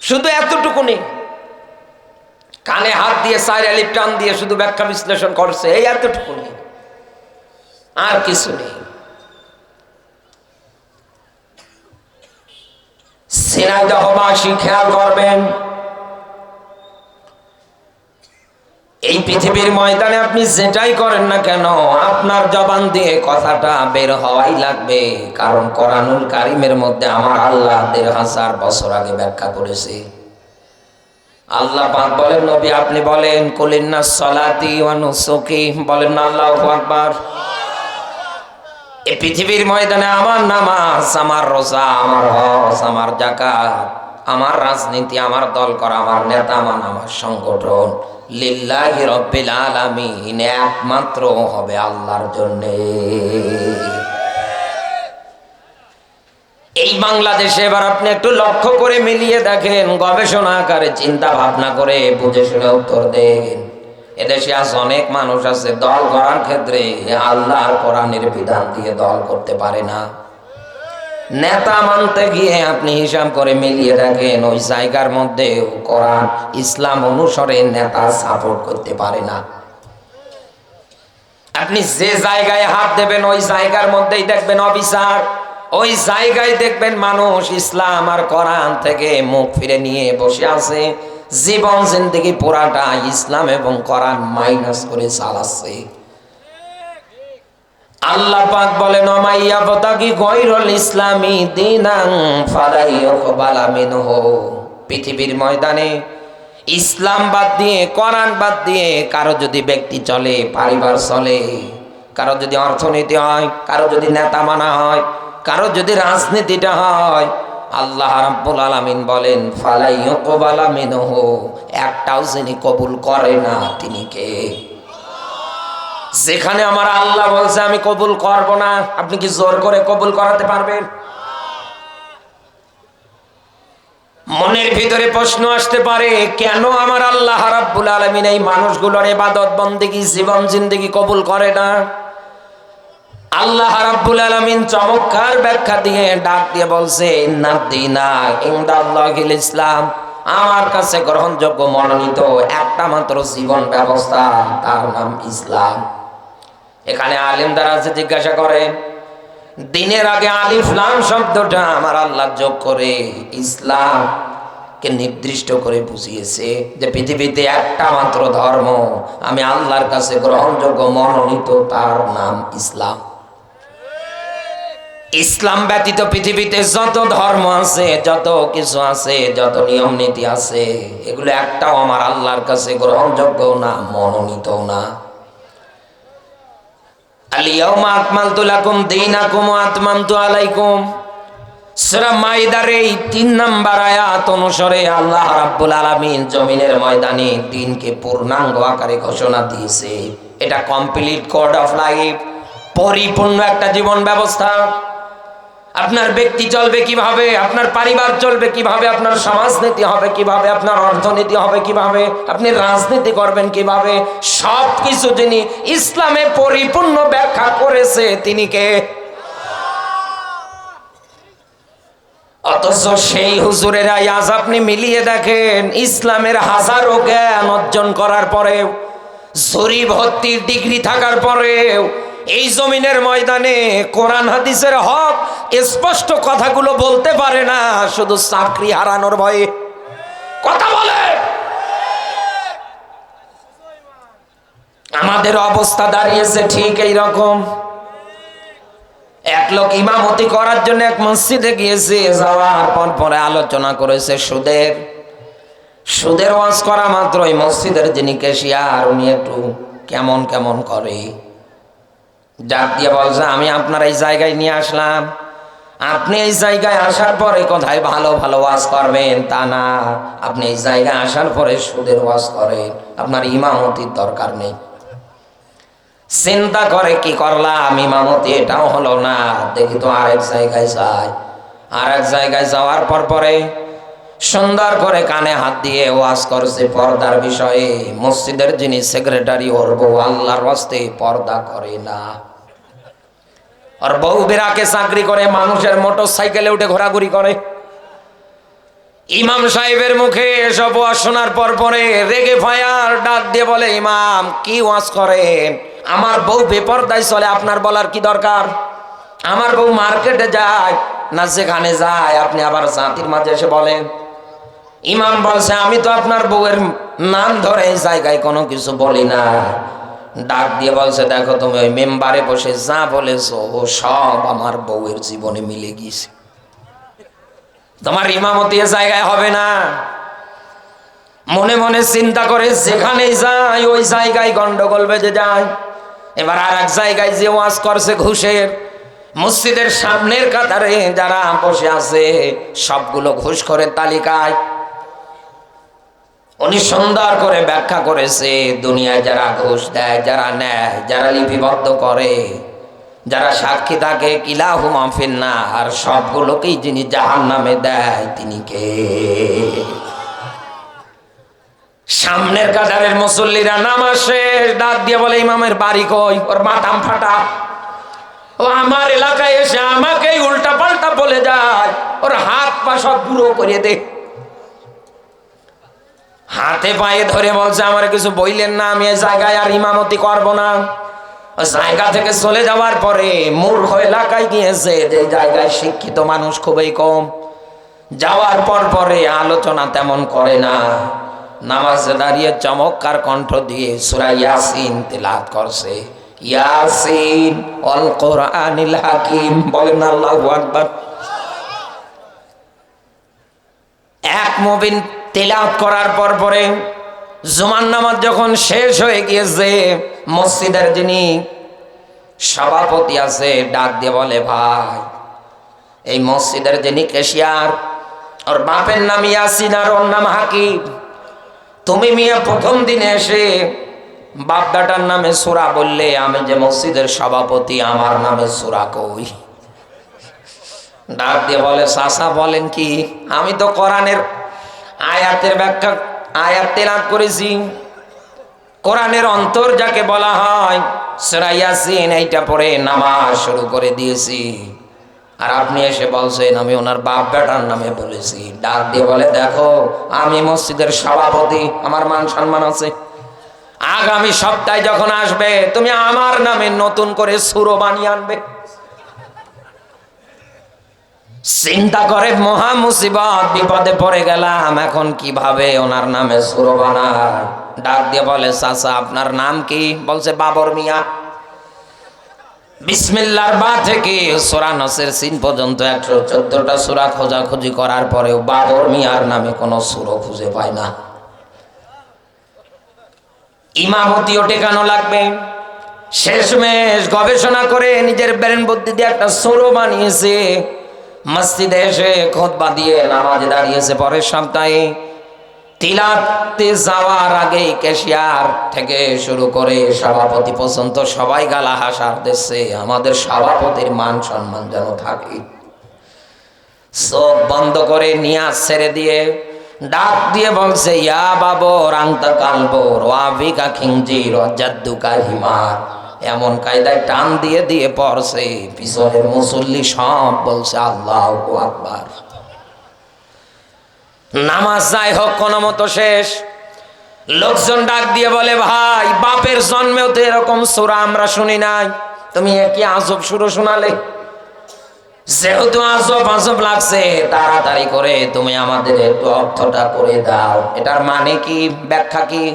শুধু এতটুকু নেই, কানে হাত দিয়ে 4 আলিফ টান দিয়ে শুধু ব্যাখ্যা বিশ্লেষণ করছে, এই এতটুকু নেই, আর কিছু নেই। ঝিনাইদহবাসী খেয়াল করবেন, এই পৃথিবীর ময়দানে আপনি যেটাই করেন না কেন, আপনার জবান দিয়ে কথাটা বের হওয়াই লাগবে। কারণ কোরআনুল কারীমের মধ্যে আমার আল্লাহ 1500 বছর আগে ব্যাখ্যা করেছে। আল্লাহ পাক বলেন, নবী আপনি বলেন, কুলিন্নাস সালাতি ওয়া নুসুকি, বলেন না আল্লাহু আকবার। এই পৃথিবীর ময়দানে আমার নামাজ, আমার রোজা, আমার হজ, আমার যাকাত, আমার রাজনীতি, আমার দল করা, আমার নেতা মান, আমার সংগঠন লিল্লাহি রাব্বিল আলামিন, একমাত্র হবে আল্লাহর জন্য। এই বাংলাদেশে এবার আপনি একটু লক্ষ্য করে মিলিয়ে দেখেন, গবেষণা আকারে চিন্তা ভাবনা করে বুঝে শুনে উত্তর দেন। এদেশে আজ অনেক মানুষ আছে দল করার ক্ষেত্রে আল্লাহর কোরআনের বিধান দিয়ে দল করতে পারে না। নেতা মানতে গিয়ে আপনি হিসাব করে মিলিয়ে দেখেন, ওই জায়গার মধ্যে কোরআন ইসলাম অনুসারে নেতা সাপোর্ট করতে পারে না। আপনি যে জায়গায় হাত দেবেন ওই জায়গার মধ্যেই দেখবেন অবিচার, ওই জায়গায় দেখবেন মানুষ ইসলাম আর কোরআন থেকে মুখ ফিরে নিয়ে বসে আছে, জীবন জিন্দেগি পুরাটা ইসলাম এবং কোরআন মাইনাস করে চালাচ্ছে। আল্লাহ পাক বলেন, ওমাইয়া বতাকি গায়রুল ইসলামি দীনান ফালাই ইউকবালা মিনহু। পৃথিবীর ময়দানে ইসলাম বাদ দিয়ে, কোরআন বাদ দিয়ে কারো যদি ব্যক্তি চলে, পরিবার চলে, কারো যদি অর্থনীতি হয়, কারো যদি নেতা মানা হয়, কারো যদি রাজনীতিটা হয়, আল্লাহ রাব্বুল আলামিন বলেন ফালাই ইউকবালা মিনহু, একটাও যিনি কবুল করে না তিনি কে? যেখানে আমার আল্লাহ বলছে আমি কবুল করব না, আপনি কি জোর করে কবুল করাতে পারবেন? মনের ভিতরে প্রশ্ন আসতে পারে, কেন আমার আল্লাহ রাব্বুল আলামিন এই মানুষগুলোর ইবাদত বন্দেগী জীবন জিন্দেগি কবুল করে না? আল্লাহ রাব্বুল আলামিন চমৎকার ব্যাখ্যা দিয়ে ডাক দিয়ে বলছে, ইন্নাদ দীনা ইনদাল্লাহিল ইসলাম, আমার কাছে গ্রহণযোগ্য মনোনীত একটা মাত্র জীবন ব্যবস্থা, তার নাম ইসলাম। এখানে আলেম দ্বারা আছে জিজ্ঞাসা করে, দিনের আগে আলিফ লাম শব্দটা আমার আল্লাহ যোগ করে ইসলাম কে নির্দিষ্ট করে বুঝিয়েছে যে পৃথিবীতে একটা মাত্র ধর্ম আমি আল্লাহর কাছে গ্রহণযোগ্য মনোনীত, তার নাম ইসলাম। ইসলাম ব্যতীত পৃথিবীতে যত ধর্ম আছে, যত কিছু আছে, যত নিয়ম নীতি আছে, এগুলো একটাও আমার আল্লাহর কাছে গ্রহণযোগ্য না, মনোনীত না। আল-ইয়াওমা আকমালতু লাকুম দীনাকুম ওয়া আতমামতু আলাইকুম, সূরা মাইদার এই 3 নাম্বার আয়াত অনুসারে আল্লাহ রাব্বুল আলামিন জমিনের ময়দানে দ্বীনকে পূর্ণাঙ্গ আকারে ঘোষণা দিয়েছে। এটা কমপ্লিট কোড অফ লাইফ, পরিপূর্ণ একটা জীবন ব্যবস্থা। আপনার ব্যক্তি চলবে কিভাবে, আপনার পরিবার চলবে কিভাবে, আপনার সমাজনীতি হবে কিভাবে, আপনার অর্থনীতি হবে কিভাবে, আপনি রাজনীতি করবেন কিভাবে, সবকিছু যিনি ইসলামে পরিপূর্ণ ব্যাখ্যা করেছে তিনি কে? অথচ সেই হুজুরেরা আজ আপনি মিলিয়ে দেখেন, ইসলামের হাজারো জ্ঞান অর্জন করার পরেও, জরি ভর্তির ডিগ্রি থাকার পরেও এই জমিনের ময়দানে কোরআন হাদিসের হক স্পষ্ট কথাগুলো বলতে পারে না, শুধু চাকরি হারানোর ভয়ে কথা বলে। আমাদের অবস্থা দাঁড়িয়েছে ঠিক এই রকম। এক লোক ইমামতি করার জন্য এক মসজিদে গিয়েছে, যাওয়ার পর পরে আলোচনা করেছে সুদের ওয়াজ করা মাত্রই মসজিদের যিনি ক্যাশিয়ার উনি একটু কেমন কেমন করে, ডাক দিয়ে বলছে, আমি আপনার এই জায়গায় নিয়ে আসলাম, আপনি এই জায়গায় আসার পরে কোথায় ভালো ভালো ওয়াজ করবেন তা না, আপনি এই জায়গায় আসার পরে সুদের ওয়াজ করেন, আপনার ইমামতির দরকার নেই। চিন্তা করে কি করলাম, ইমামতি এটাও হলো না, দেখি তো আরেক জায়গায় যাই। আরেক জায়গায় যাওয়ার পর পরে সুন্দর করে কানে হাত দিয়ে ওয়াজ করছে পর্দার বিষয়ে। মসজিদের যিনি সেক্রেটারি, ওর বউ আল্লাহর ওয়াস্তে পর্দা করে না, ওর বউ বেরাকে চাকরি করে, মানুষের মোটর সাইকেলে উঠে ঘোরাঘুরি করে। ইমাম সাহেবের মুখে এসব ওয়াজ শোনার পর পরে রেগে ফায়ার ডাক দিয়ে বলে, ইমাম কি ওয়াজ করেন, আমার বউ বেপরদায় চলে, আপনার বলার কি দরকার? আমার বউ মার্কেটে যায় না যেখানে যায় আপনি আবার জাতির মাঝে এসে বলেন। ইমাম বলছে, আমি তো আপনার বউয়ের নাম ধরে এই জায়গায় কোনো কিছু বলি না। ডাক দিয়ে বলছে, দেখো তুমি ওই মেম্বারে বসে যা বলেছো ও সব আমার বউয়ের জীবনে মিলে গিয়েছে, তোমার ইমামতি এ জায়গায় হবে না। মনে মনে চিন্তা করে যেখানেই যায় ওই জায়গায় গন্ডগোল বেজে যায়। এবার আর এক জায়গায় যে ওয়াজ করছে ঘুষের, মসজিদের সামনের কাতারে যারা বসে আছে সবগুলো ঘুষখোরের তালিকায়। উনি সুন্দর করে ব্যাখ্যা করেছে, দুনিয়ায় যারা ঘুষ দেয়, যারা নেয়, যারা লিপিবদ্ধ করে, যারা সাক্ষী থাকে, কিলাহুমা ফিন্নার, সবগুলোকেই যিনি জাহান্নামে দেয় তিনি কে? সামনের কাতারের মুসল্লিরা নামাজ শেষ ডাক দিয়ে বলে, ইমামের বাড়ি কই? ওর মাথাম ফাটা। ও আমার এলাকায় এসে আমাকেই উল্টা পাল্টা বলে যায়, ওর হাত পা সব বুড়ো করে দে। হাতে পায়ে ধরে বলছে, আমার কিছু বইলেন না, আমি এই জায়গায় আর ইমামতি করব না। জায়গা থেকে চলে যাওয়ার পরে মূর্খ এলাকায় গিয়েছে, যে জায়গায় শিক্ষিত মানুষ খুবই কম। যাওয়ার পর পরে আলোচনা তেমন করে না, নামাজে দাঁড়িয়ে চমৎকার কণ্ঠ দিয়ে সূরা ইয়াসিন তেলাওয়াত করছে। ইয়াসিন অল কোরআনিল হাকিম, বলেন আল্লাহু আকবার। এক মুমিন তেলাওয়াত করার পর পরে জুমার নামাজ যখন শেষ হয়ে গিয়েছে, মসজিদের যিনি সভাপতি আছে ডাক দিয়ে বলে, ভাই এই মসজিদের যিনি ক্যাশিয়ার, ওর বাপের নাম ইয়াসিন আর ওর নাম হাকিম, তুমি মিয়া প্রথম দিনে এসে বাপ বেটার নামে সূরা বললে, আমি যে মসজিদের সভাপতি আমার নামে সূরা কই? ডাক দিয়ে বলে, চাচা বলেন কি? আমি তো কোরআনের আয়াতের ব্যাখ্যা আয়াত তেলাওয়াত করেছি। কোরআনের অন্তর যাকে বলা হয় সূরা ইয়াসিন, এইটা পড়ে নামাজ শুরু করে দিয়েছি, আর আপনি এসে বলছেন আমি ওনার বাপ বেটার নামে বলেছি। ডাক দিয়ে বলে, দেখো আমি মসজিদের সভাপতি, আমার মান সম্মান আছে। আগামী সপ্তাহে যখন আসবে তুমি আমার নামে নতুন করে সূরা বানিয়ে আনবে। চিন্তা করে মহা মুসিবত, বিপদে পড়ে গেলাম, এখন কিভাবে ওনার নামে সূরা বানায়? ডাক দিয়ে বলে, চাচা আপনার নাম কি? বলছে বাবর মিয়া। বিসমিল্লাহর বা থেকে সূরা নাসের সিন পর্যন্ত 114টা সূরা খোঁজাখুঁজি করার পরেও বাবর মিয়ার নামে কোনো সূরা খুঁজে পায় না। ইমামতিও টেকানো লাগবে। শেষমেশ গবেষণা করে নিজের ব্রেন বুদ্ধি দিয়ে একটা সূরা বানিয়েছে। মসজিদে এসে খুতবা দিয়ে নামাজে দাঁড়িয়েছে। পরের সপ্তাহে তিলাওয়াতে যাওয়ার আগে ক্যাশিয়ার থেকে শুরু করে সভাপতি পর্যন্ত সবাই গালা হাসার দিচ্ছে, আমাদের সভাপতির মান সম্মান যেন থাকে। চোখ বন্ধ করে নিয়াজ ছেড়ে দিয়ে ডাক দিয়ে বলছে, ইয়া বাবর আনতা কালবর ওয়াবিকা খিঞ্জির জাদ্দুকা হিমার। এমন কায়দায় টান দিয়ে দিয়ে পড়ছে, পিছনের মুসল্লি সব বলছে আল্লাহু আকবার। নামাজ যাই হোক কোনো মতো শেষ। লোকজন ডাক দিয়ে বলে, ভাই বাপের জন্মেও তো এরকম সূরা আমরা শুনি নাই, তুমি কি আজব সুর শোনালে? যেহেতু আজব আজব লাগছে, তাড়াতাড়ি করে তুমি আমাদের একটু অর্থটা করে দাও, এটার মানে কি, ব্যাখ্যা কি?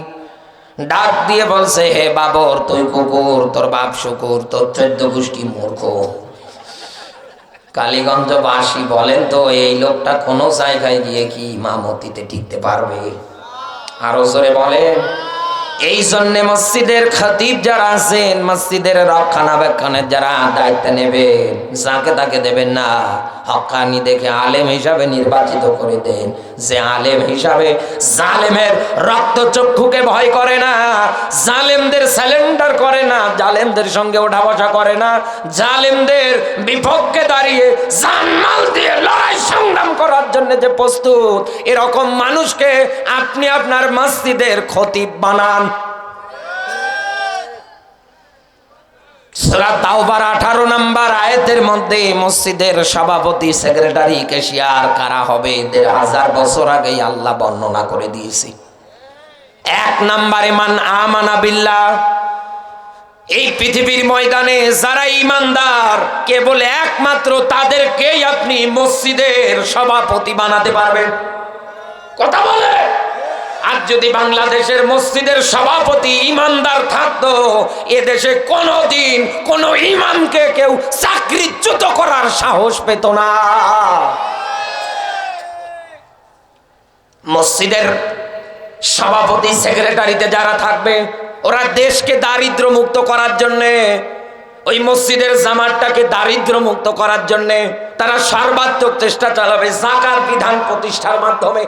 ডাক দিয়ে বলছে, হে বাবর তুই কুকুর, তোর বাপ শুকুর, তোর 14 গোষ্ঠী মূর্খ। কালীগঞ্জবাসী বলেন তো, এই লোকটা কোনো জায়গায় গিয়ে কি ইমামতিতে টিকতে পারবে? আরো জোরে বলেন। এই জন্য মসজিদের খতিব যারা আছেন, মসজিদের রক্ষণাবেক্ষণের যারা দায়িত্ব নেবেন, যাকে তাকে দেবেন না, হক্কানি দেখে আলেম হিসাবে নির্বাচিত করে দেন, যে আলেম হিসাবে জালেমের রক্তচক্ষুকে ভয় করে না, জালেমদের স্যালেন্ডার করে না, জালেমদের সঙ্গে ওঠা বসা করে না, জালেমদের বিপক্ষে দাঁড়িয়ে জানমাল দিয়ে লড়াই সংগ্রাম করার জন্য যে প্রস্তুত, এরকম মানুষকে আপনি আপনার মসজিদের খতিব বানান। সূরা তাওবার 18 নম্বর আয়াতের মধ্যে মসজিদের সভাপতি, সেক্রেটারি, ক্যাশিয়ার কারা হবে 1500 বছর আগেই আল্লাহ বর্ণনা করে দিয়েছে। 1 নম্বরে মান আমানা বিল্লাহ। এই পৃথিবীর ময়দানে যারা ঈমানদার কেবল একমাত্র তাদেরকেই আপনি মসজিদের সভাপতি বানাতে পারবেন। কথা বলে। আর যদি বাংলাদেশের মসজিদের সভাপতি ঈমানদার থাকতো, এদেশে কোনোদিন কোনো ইমামকে কেউ চাকরিচ্যুত করার সাহস পেত না। মসজিদের সভাপতি, সেক্রেটারিতে যারা থাকবে, ওরা দেশকে দারিদ্র মুক্ত করার জন্যে ওই মসজিদের জামাতটাকে দারিদ্র মুক্ত করার জন্য তারা সর্বাত্মক চেষ্টা চালাবে যাকাত বিধান প্রতিষ্ঠার মাধ্যমে।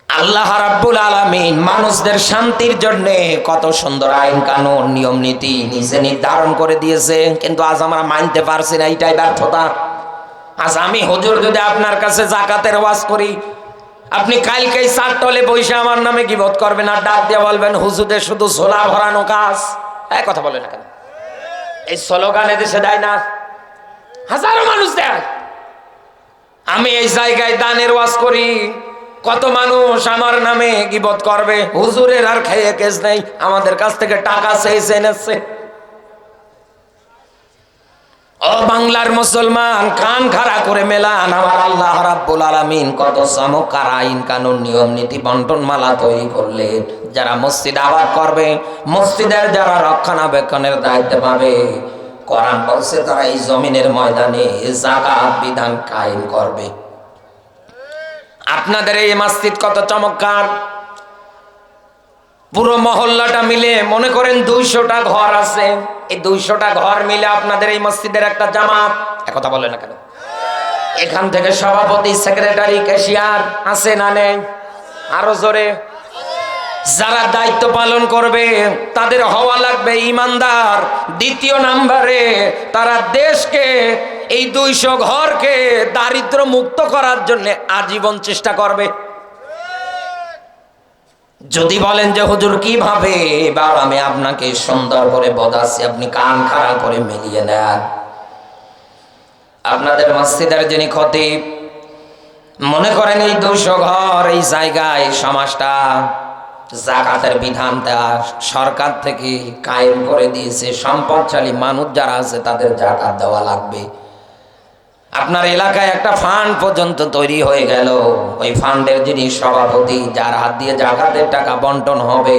আল্লাহ রাব্বুল আলামিন মানুষদের শান্তির জন্য কত সুন্দর আইন কানুন নিয়ম নীতি নিজে নির্ধারণ করে দিয়েছে, কিন্তু আজ আমরা মানতে পারছি না, এটাই ব্যর্থতা। আজ আমি হুজুর যদি আপনার কাছে যাকাতের ওয়াজ করি, আপনি কালকেই চারটলে বসে আমার নামে গীবত করবেন আর ডাক দিয়ে বলবেন হুজুরের শুধু ঝোলা ভরানো কাজ। এই কথা বলে না কেন? এই স্লোগান এদেশে দেয় না, হাজারো মানুষ দেয়। আমি এই জায়গায় দানের ওয়াজ করি, কত মানুষ আমার নামে গীবত করবে, হুজুরের আর খেয়ে কেস নেই, আমাদের কাছ থেকে টাকা চেয়েছে এনেছে। ও বাংলার মুসলমান, কান খাড়া করে মেলান, আমার আল্লাহ রাব্বুল আলামিন কত চমৎকার আইন কানুন নিয়ম নীতি বন্টন মালা তৈরি করলেন। যারা মসজিদ আবাদ করবে, মসজিদের যারা রক্ষণাবেক্ষণের দায়িত্ব পাবে, কোরআন বলছে তারা এই জমিনের ময়দানে যাকাত বিধান কায়েম করবে। আপনাদের এই মসজিদ কত চমৎকার, পুরো মহল্লাটা মিলে মনে করেন 200টা ঘর আছে, এই 200টা ঘর মিলে আপনাদের এই মসজিদের একটা জামাত। একথা বলে না কেন? এখান থেকে সভাপতি, সেক্রেটারি, ক্যাশিয়ার আছে না নেই? আরো জোরে। যারা দায়িত্ব পালন করবে তাদের হওয়া লাগবে ইমানদার। দ্বিতীয় নাম্বারে তারা দেশকে, এই 200 ঘরকে দারিদ্র মুক্ত করার জন্য আজীবন চেষ্টা করবে। যদি বলেন যে হুজুর কিভাবে, এবার আমি আপনাকে সুন্দর করে বোঝাচ্ছি, আপনি কান খাড়া করে মিলিয়ে নেন। আপনাদের মসজিদের যিনি খতিব, মনে করেন এই 200 ঘর, এই জায়গায় সমাজটা যাকাতের বিধান দেওয়া সরকার থেকে কায়েম করে দিয়েছে। সম্পদশালী মানুষ যারা আছে তাদের যাকাত দেওয়া লাগবে। আপনার এলাকায় একটা ফান্ড পর্যন্ত তৈরি হয়ে গেল, ওই ফান্ডের যিনি সভাপতি, যার হাত দিয়ে যাকাতের টাকা বন্টন হবে,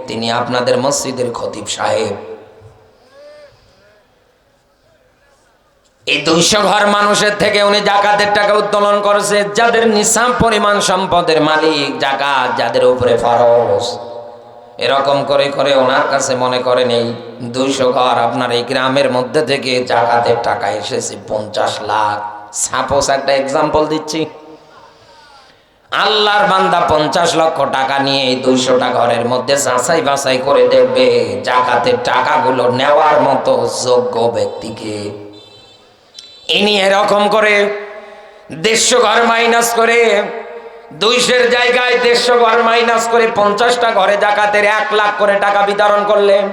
তিনি আপনাদের মসজিদের খতিব সাহেব। এই 200 ঘর মানুষের থেকে উনি যাকাতের টাকা উত্তোলন করেছে। যাদের নিসাব পরিমাণ সম্পদের মালিক, যাকাত যাদের উপরে ফরজ, এরকম করে করে ওনার কাছে মনে করেন এই 200 ঘর আপনার এই গ্রামের মধ্যে থেকে যাকাতের টাকা এসেছে 50 লাখ। সাপোজ একটা এক্সাম্পল দিচ্ছি, আল্লাহর বান্দা 50 লক্ষ টাকা নিয়ে এই 200টা ঘরের মধ্যে যাচাই বাছাই করে দেখবে যাকাতের টাকাগুলো নেওয়ার মতো যোগ্য ব্যক্তিকে। ইনি এরকম করে 150 ঘর মাইনাস করে, 200-এর জায়গায় 150 ঘর মাইনাস করে 50টা ঘরে যাকাতের 1 লাখ করে টাকা বিতরণ করলেন।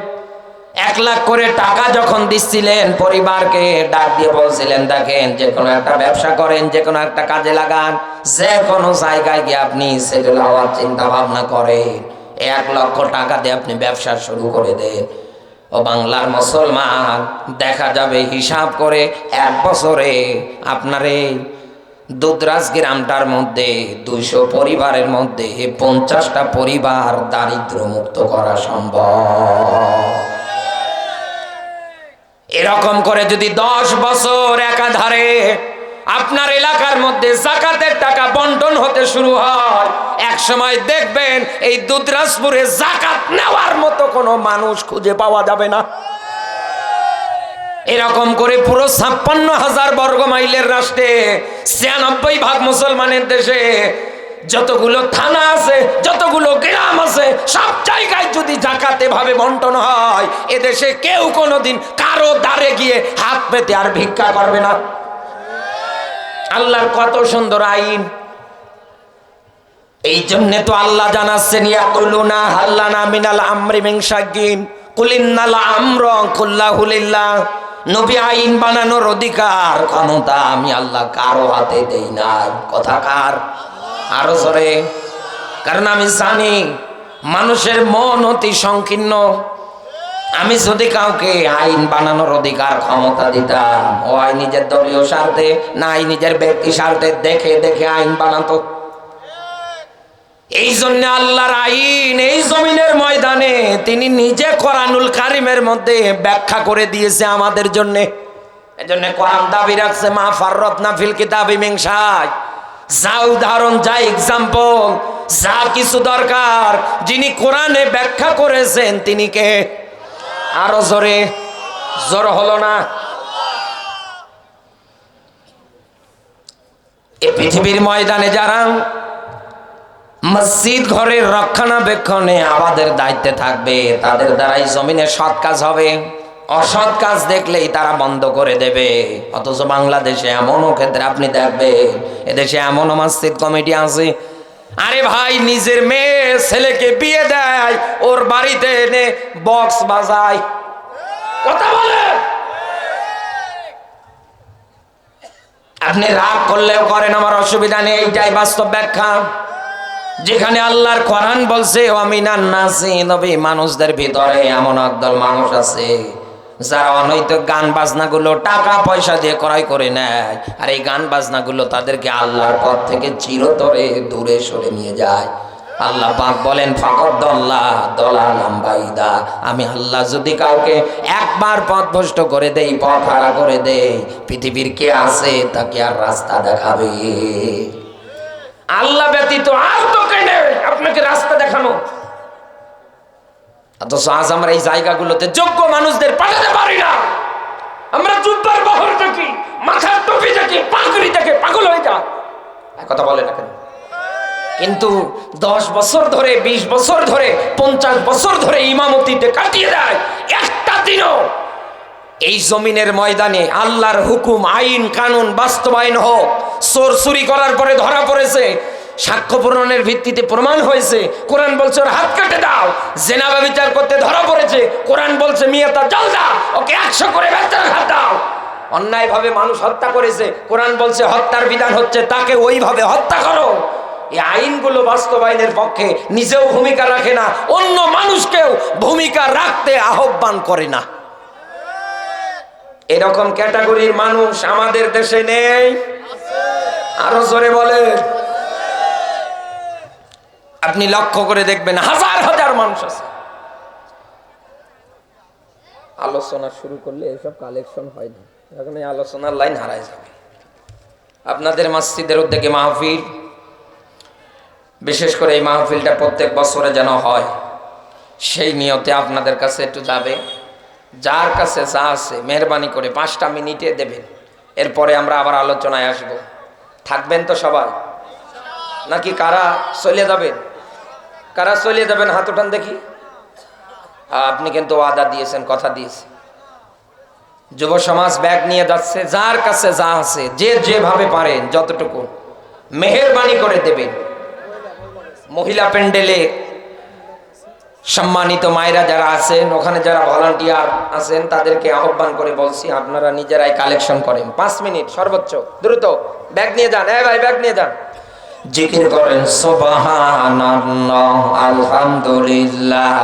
1 লাখ করে টাকা যখন দিচ্ছিলেন, পরিবারকে ডাক দিয়ে বলছিলেন, দেখেন যে কোনো একটা ব্যবসা করেন, যে কোনো একটা কাজে লাগান, যে কোনো জায়গায় গিয়ে আপনি সেটেল হওয়ার চিন্তা ভাবনা করেন, 1 লক্ষ টাকা দিয়ে আপনি ব্যবসা শুরু করে দেন। ও বাংলার মুসলমান, দেখা যাবে হিসাব করে 1 বছরে আপনার এই দুধরাজ গ্রামটার মধ্যে 200 পরিবারের মধ্যে 50টা পরিবার দারিদ্র মুক্ত করা সম্ভব। এরকম করে যদি 10 বছর একাধারে আপনার এলাকার মধ্যে যাকাতের টাকা বন্টন হতে শুরু হয়, এক সময় দেখবেন এই দুধরাজপুরে যাকাত নেওয়ার মতো কোনো মানুষ খুঁজে পাওয়া যাবে না। এরকম করে পুরো 56,000 বর্গ মাইলের রাষ্ট্রে 96 ভাগ মুসলমানের দেশে যতগুলো থানা আছে, যতগুলো গ্রাম আছে, সব জায়গায় যদি যাকাতে ভাবে বন্টন হয়, এদেশে কেউ কোনোদিন কারো দ্বারে গিয়ে হাত পেতে আর ভিক্ষা করবে না। আল্লাহর কত সুন্দর আইন। এই জন্য তো আল্লাহ জানাচ্ছেন, ইয়াকুলুনা হাল্লানা মিনাল আমরি মিন শাইইন কুল ইন্নাল আমরা কুল্লাহু লিল্লাহ। নবী, আইন বানানোর অধিকার ক্ষমতা আমি আল্লাহ কারো হাতে দেই নাই। কথা কার? আরো জোরে। কারণ আমি জানি মানুষের মন অতি সংকীর্ণ। আমি যদি কাউকে আইন বানানোর অধিকার ক্ষমতা দিতাম, ও আইন নিজের দলীয় স্বার্থে না নিজের ব্যক্তি স্বার্থে দেখে দেখে আইন বানাতো। এই জন্য আল্লাহর আইন এই জমিনের ময়দানে তিনি নিজে কোরআনুল কারিমের মধ্যে ব্যাখ্যা করে দিয়েছে আমাদের জন্য। এই জন্য কোরআন দাবি রাখছে, মা ফাররাতনা ফিল কিতাবি মিন শাই। যা উদাহরণ, যা এক্সাম্পল, যা কিছু দরকার যিনি কোরআনে ব্যাখ্যা করেছেন তিনি কে? আরো জোরে, জোর হলো না? এই পৃথিবীর ময়দানে যারা মসজিদ ঘরের রক্ষণাবেক্ষণে আমাদের দায়িত্বে থাকবে, তাদের দ্বারাই জমিনে সৎ কাজ হবে। অসৎ কাজ দেখলেই তারা বন্ধ করে দেবে। অথচ বাংলাদেশে এমনও ক্ষেত্রে আপনি দেখবেন, এদেশে এমনও মসজিদ কমিটি আছে, আরে ভাই নিজের মেয়ে ছেলেকে বিয়ে দেয়, ওর বাড়িতে এনে বক্স বাজায়। কথা বলে, আপনি রাগ করলেও করেন, আমার অসুবিধা নেই, এইটাই বাস্তব ব্যাখ্যা। যেখানে আল্লাহর কোরআন বলছে ওয়ামিনান নাসি, নবী মানুষদের ভিতরে এমন একদল মানুষ আছে যারা অনৈতিক গান বাজনাগুলো টাকা পয়সা দিয়ে ক্রয় করে নেয়, আর এই গান বাজনাগুলো তাদেরকে আল্লাহর পথ থেকে চিরতরে দূরে সরে নিয়ে যায়। আল্লাহ পাক বলেন ফাকাদাল্লাহ দলালাম বাইদা, আমি আল্লাহ যদি কাউকে একবার পথভ্রষ্ট করে দেই, পথ হারা করে দেই, পৃথিবীর কে আছে তাকে আর রাস্তা দেখাবে? আল্লাহ ব্যতীত আর তো কে নেই আপনাকে রাস্তা দেখানো। অথচ আজ আমরা এই জায়গাগুলোতে যোগ্য মানুষদের পাঠাতে পারি না। আমরা জুব্বার বহর দেখি, মাথার টুপি দেখি, পাগড়ি দেখে পাগল হয়ে যা, কথা বলে না কেন? কিন্তু 10 বছর ধরে, 20 বছর ধরে, 50 বছর ধরে ইমামতিতে কাটিয়ে দেয়, একটা দিনও এই জমিনের ময়দানে আল্লাহর হুকুম, আইন কানুন বাস্তবায়ন হোক। চোর চুরি করার পরে ধরা পড়েছে, সাক্ষ্য প্রমাণের ভিত্তিতে প্রমাণ হয়েছে, কোরআন বলছে ওর হাত কেটে দাও। জেনা ব্যভিচার করতে ধরা পড়েছে, কোরআন বলছে মিয়াতা জলদা, ওকে 100 করে বেত্রাঘাত হাত দাও। অন্যায়ভাবে মানুষ হত্যা করেছে, কোরআন বলছে হত্যার বিধান হচ্ছে তাকে ওইভাবে হত্যা করো। এই আইনগুলো বাস্তবায়নের পক্ষে নিজেও ভূমিকা রাখে না, অন্য মানুষকেও ভূমিকা রাখতে আহ্বান করে না। এরকম ক্যাটাগরির মানুষ আমাদের দেশে নেই? আরো জোরে বলে। আপনি লক্ষ্য করে দেখবেন হাজার হাজার মানুষ আছে। আলোচনা শুরু করলে এসব কালেকশন হয় না, এখন এই আলোচনার লাইন হারায় যাবে। আপনাদের মসজিদের উদ্যোগে মাহফিল, বিশেষ করে এই মাহফিলটা প্রত্যেক বছরে যেন হয়, সেই নিয়তে আপনাদের কাছে একটু যাবে। যার কাছে যা আছে মেহরবানি করে 5টা মিনিটে দেবেন, এরপরে আমরা আবার আলোচনায় আসব। থাকবেন তো সবাই, নাকি কারা চলে যাবেন? কারা চলে যাবেন হাত উঠান দেখি। আপনি কিন্তু ওয়াদা দিয়েছেন, কথা দিয়েছেন। যুব সমাজ ব্যাগ নিয়ে যাচ্ছে, যার কাছে যা আছে যে যেভাবে পারেন যতটুকু মেহরবানি করে দেবেন। মহিলা প্যান্ডেলে সম্মানিত মায়েরা যারা আছেন, ওখানে যারা ভলান্টিয়ার আছেন, তাদেরকে আহ্বান করে বলছি আপনারা নিজেরাই কালেকশন করেন। 5 মিনিট সর্বোচ্চ, দ্রুত ব্যাগ নিয়ে যান। ভাই ব্যাগ নিয়ে যান, জিকির করেন সুবহানাল্লাহ আলহামদুলিল্লাহ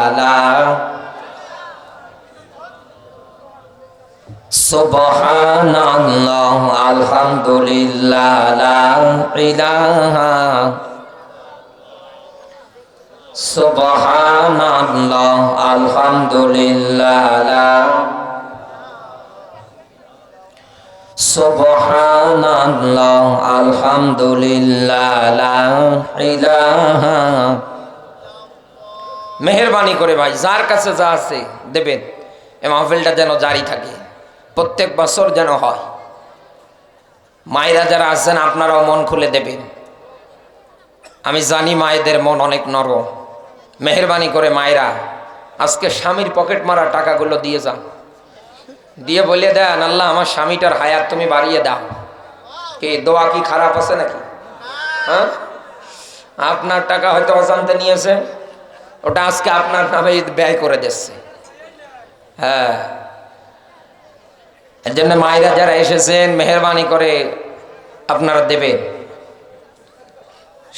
সুবহানাল্লাহ আলহামদুলিল্লাহ লা ইলাহা সুবহানাল্লাহ আলহামদুলিল্লাহ লা সুবহানাল্লাহ আলহামদুলিল্লাহ লা ইলাহা। মেহেরবানি করে ভাই যার কাছে যা আছে দেবেন। এই মাহফিলটা যেন জারি থাকে, প্রত্যেক বছর যেন হয়। মায়েরা যারা আছেন আপনারাও মন খুলে দেবেন। আমি জানি মায়েদের মন অনেক নরম। মেহেরবানি করে মায়েরা আজকে স্বামীর পকেট মারা টাকাগুলো দিয়ে যান, দিয়ে বলে দেন আল্লাহ আমার স্বামীটার হায়াত তুমি বাড়িয়ে দাও। কি দোয়া কি খারাপ আছে নাকি? হ্যাঁ, আপনার টাকা হয়তো অজান্তে নিয়েছে, ওটা আজকে আপনার নামে ব্যয় করে দিচ্ছে। হ্যাঁ, এর জন্য মায়েরা যারা এসেছেন মেহেরবানি করে আপনারা দেবেন।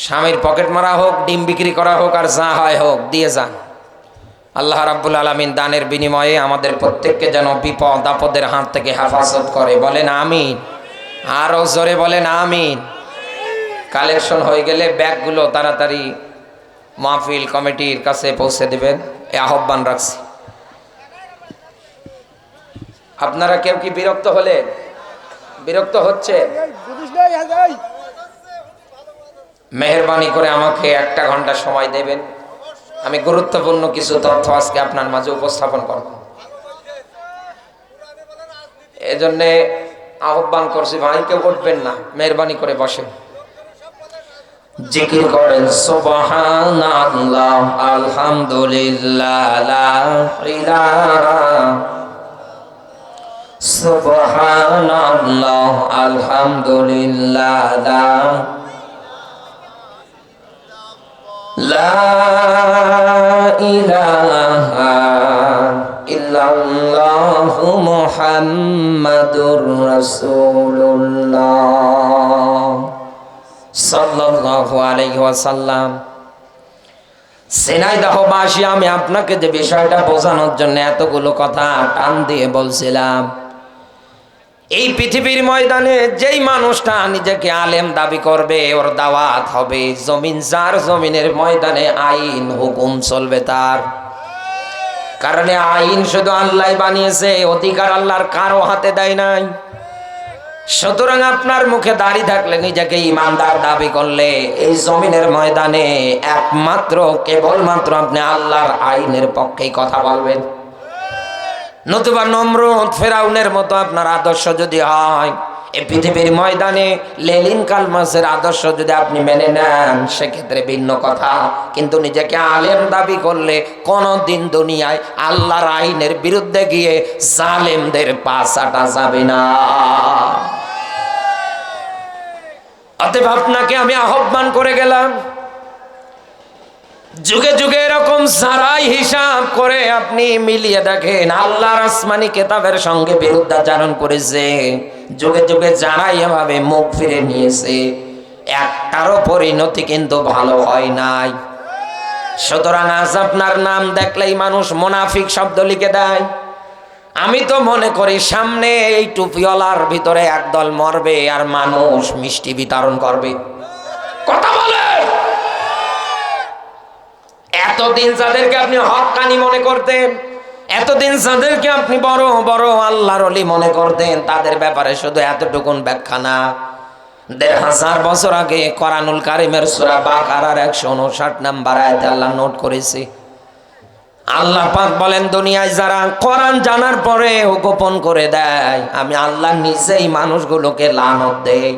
স্বামীর পকেট মারা হোক, ডিম বিক্রি করা হোক, আর যা হয় হোক দিয়ে যান। আল্লাহ রাব্বুল আলামিন দানের বিনিময়ে আমাদের প্রত্যেককে যেন বিপদ আপদের হাত থেকে হেফাজত করে। বলেন আমিন। আরো জোরে বলেন আমিন। কালেকশন হয়ে গেলে ব্যাগগুলো তাড়াতাড়ি মাহফিল কমিটির কাছে পৌঁছে দেবেন, এই আহ্বান রাখছি। আপনারা কেউ কি বিরক্ত হলেন? বিরক্ত হচ্ছে? মেহেরবানি করে আমাকে 1 ঘন্টা সময় দেবেন। আমি গুরুত্বপূর্ণ কিছু তথ্য আজকে আপনার মাঝে উপস্থাপন করব। এজন্য আহ্বান করছি, ভাই কেউ উঠবেন না, মেহেরবানি করে বসেন। জিকির করেন সুবহানাল্লাহ আলহামদুলিল্লাহ লা ইলাহা সুবহানাল্লাহ আলহামদুলিল্লাহ লা ইলাহা ইল্লাল্লাহু মুহাম্মাদুর রাসূলুল্লাহ সাল্লাল্লাহু আলাইহি ওয়াসাল্লাম। ঝিনাইদহবাসী, আমি আপনাকে যে বিষয়টা বোঝানোর জন্য এতগুলো কথা টান দিয়ে বলছিলাম, এই পৃথিবীর ময়দানে যেই মানুষটা নিজেকে আলেম দাবি করবে ওর দাওয়াত হবে জমিন, যার জমিনের ময়দানে আইন হুকুম চলবে তার। কারণ আইন শুধু আল্লাহ বানিয়েছে, অধিকার আল্লাহর কারো হাতে দেয় নাই। সুতরাং আপনার মুখে দাড়ি থাকলে, নিজেকে ইমানদার দাবি করলে এই জমিনের ময়দানে একমাত্র কেবলমাত্র আপনি আল্লাহর আইনের পক্ষেই কথা বলবেন। নতুবা নমরুদ ফেরাউনের মতো আপনার আদর্শ যদি হয়, এই পৃথিবীর ময়দানে লেনিন কালমাসের আদর্শ যদি আপনি মেনে নেন সেক্ষেত্রে ভিন্ন কথা। কিন্তু নিজেকে আলেম দাবি করলে কোনদিন দুনিয়ায় আল্লাহর আইনের বিরুদ্ধে গিয়ে জালেমদের পা চাটা যাবে না। অতএব আপনাকে আমি আহ্বান করে গেলাম, যুগে যুগে এরকম সারাই হিসাব করে আপনি মিলিয়ে দেখেন, আল্লাহর আসমানি কিতাবের সঙ্গে বিরুদ্ধাচরণ করেছে, যুগে যুগে যারাই এভাবে মুখ ফিরে নিয়েছে একটারও পরিণতি কিন্তু ভালো হয় নাই। সুতরাং আজ আপনার নাম দেখলেই মানুষ মুনাফিক শব্দ লিখে দেয়। আমি তো মনে করি সামনে এই টুপিওয়ালার ভিতরে একদল মরবে আর মানুষ মিষ্টি বিতরণ করবে। কথা বলে এতদিন যাদেরকে আপনি হক্কানি মনে করতেন, এতদিন যাদেরকে আপনি বড় বড় আল্লাহর ওলি মনে করতেন, তাদের ব্যাপারে শুধু এতটুকুন ব্যাখ্যা না, ১৫০০ বছর আগে কোরআনুল কারিমের সূরা বাকারার ১৫৯ নম্বর আয়াতে আল্লাহ নোট করেছে। আল্লাহ পাক বলেন, দুনিয়ায় যারা কোরআন জানার পরে গোপন করে দেয়, আমি আল্লাহ নিজেই মানুষগুলোকে লানত দেই।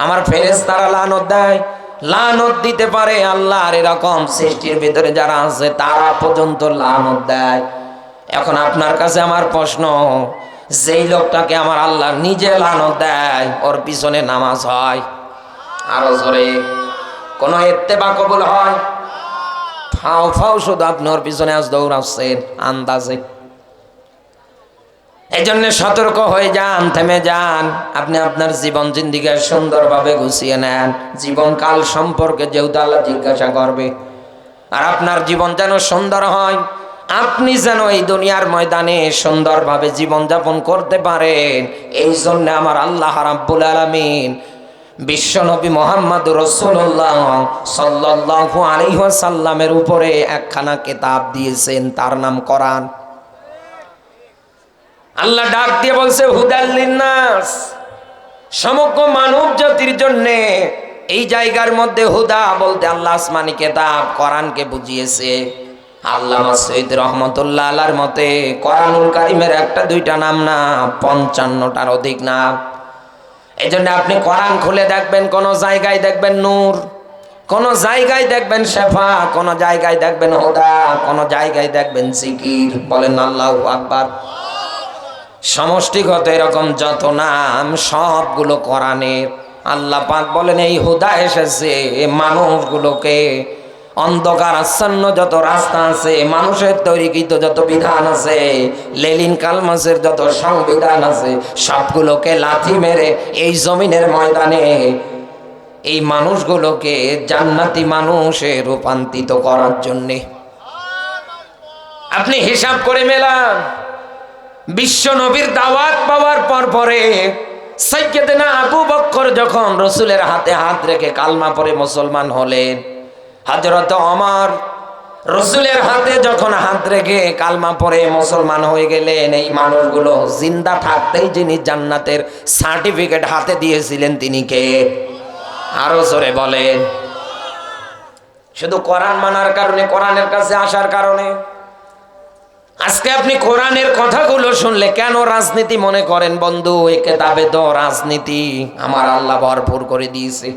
আমার ফেরেশতারা লানত দেয়, লানত দিতে পারে। আল্লাহর এরকম সৃষ্টির ভিতরে যারা আছে তারা পর্যন্ত লানত দেয়। এখন আপনার কাছে আমার প্রশ্ন, যেই লোকটাকে আমার আল্লাহ নিজে লানত দেয় ওর পিছনে নামাজ হয়? আরো জোরে, কোন ইত্তেবা কবুল হয়? ফাও ফাও শুধু আপনি ওর পিছনে আজ দৌড়াচ্ছেন আন্দাজে। এই জন্য সতর্ক হয়ে যান, থেমে যান। আপনি আপনার জীবন জিন্দিগি সুন্দরভাবে গুছিয়ে নেন। জীবনকাল সম্পর্কে যেহেতু আল্লাহ জিজ্ঞাসা করবে, আর আপনার জীবন যেন সুন্দর হয়, আপনি যেন এই দুনিয়ার ময়দানে সুন্দরভাবে জীবনযাপন করতে পারেন, এই জন্য আমার আল্লাহ রাব্বুল আলামিন বিশ্বনবী মুহাম্মদুর রাসূলুল্লাহ সাল্লাল্লাহু আলাইহি ওয়াসাল্লামের উপরে একখানা কিতাব দিয়েছেন, তার নাম কোরআন। আল্লাহ ডাক দিয়ে বলছে, হুদাল লিন্নাস, সমগ্র মানব জাতির জন্য। এই জায়গার মধ্যে হুদা বলতে আল্লাহ আসমানি কিতাব কোরআনকে বুঝিয়েছে। আল্লামা সৈয়দ রহমতুল্লাহ আলার মতে কোরআনুল কারীমের একটা দুইটা নাম না, 55টার অধিক নাম। এই জন্য আপনি কোরআন খুলে দেখবেন, কোন জায়গায় দেখবেন নূর, কোন জায়গায় দেখবেন শেফা, কোন জায়গায় দেখবেন হুদা, কোন জায়গায় দেখবেন জিকির। বলেন আল্লাহু আকবার। সমষ্টিগত এরকম যত নাম সবগুলো কোরআনের। আল্লাহ পাক বলেন, এই হুদা এসেছে মানুষগুলোকে অন্ধকার আচ্ছন্ন যত রাস্তা আছে, মানুষের তৈরিকৃত যত বিধান আছে, লেনিন কালমাসের যত সংবিধান আছে, সবগুলোকে লাথি মেরে এই জমিনের ময়দানে এই মানুষগুলোকে জান্নাতি মানুষে রূপান্তরিত করার জন্যে। আপনি হিসাব করে মেলান, বিশ্ব নবীর দাওয়াত পাওয়ার পরে সাইয়্যিদনা আবু বকর যখন রসুলের হাতে হাত রেখে কালমা পড়ে মুসলমান হলেন, হযরত ওমর রসুলের হাতে যখন হাত রেখে কালমা পড়ে মুসলমান হয়ে গেলেন, এই মানুষগুলো জিন্দা থাকতেই যিনি জান্নাতের সার্টিফিকেট হাতে দিয়েছিলেন তিনি কে? আরো জোরে বলেন। শুধু কোরআন মানার কারণে, কোরআনের কাছে আসার কারণে। আজকে আপনি কোরআনের কথাগুলো শুনলে কেন রাজনীতি মনে করেন? বন্ধু, এ কিতাবে তো রাজনীতি আমার আল্লাহ ভরপুর করে দিয়েছে।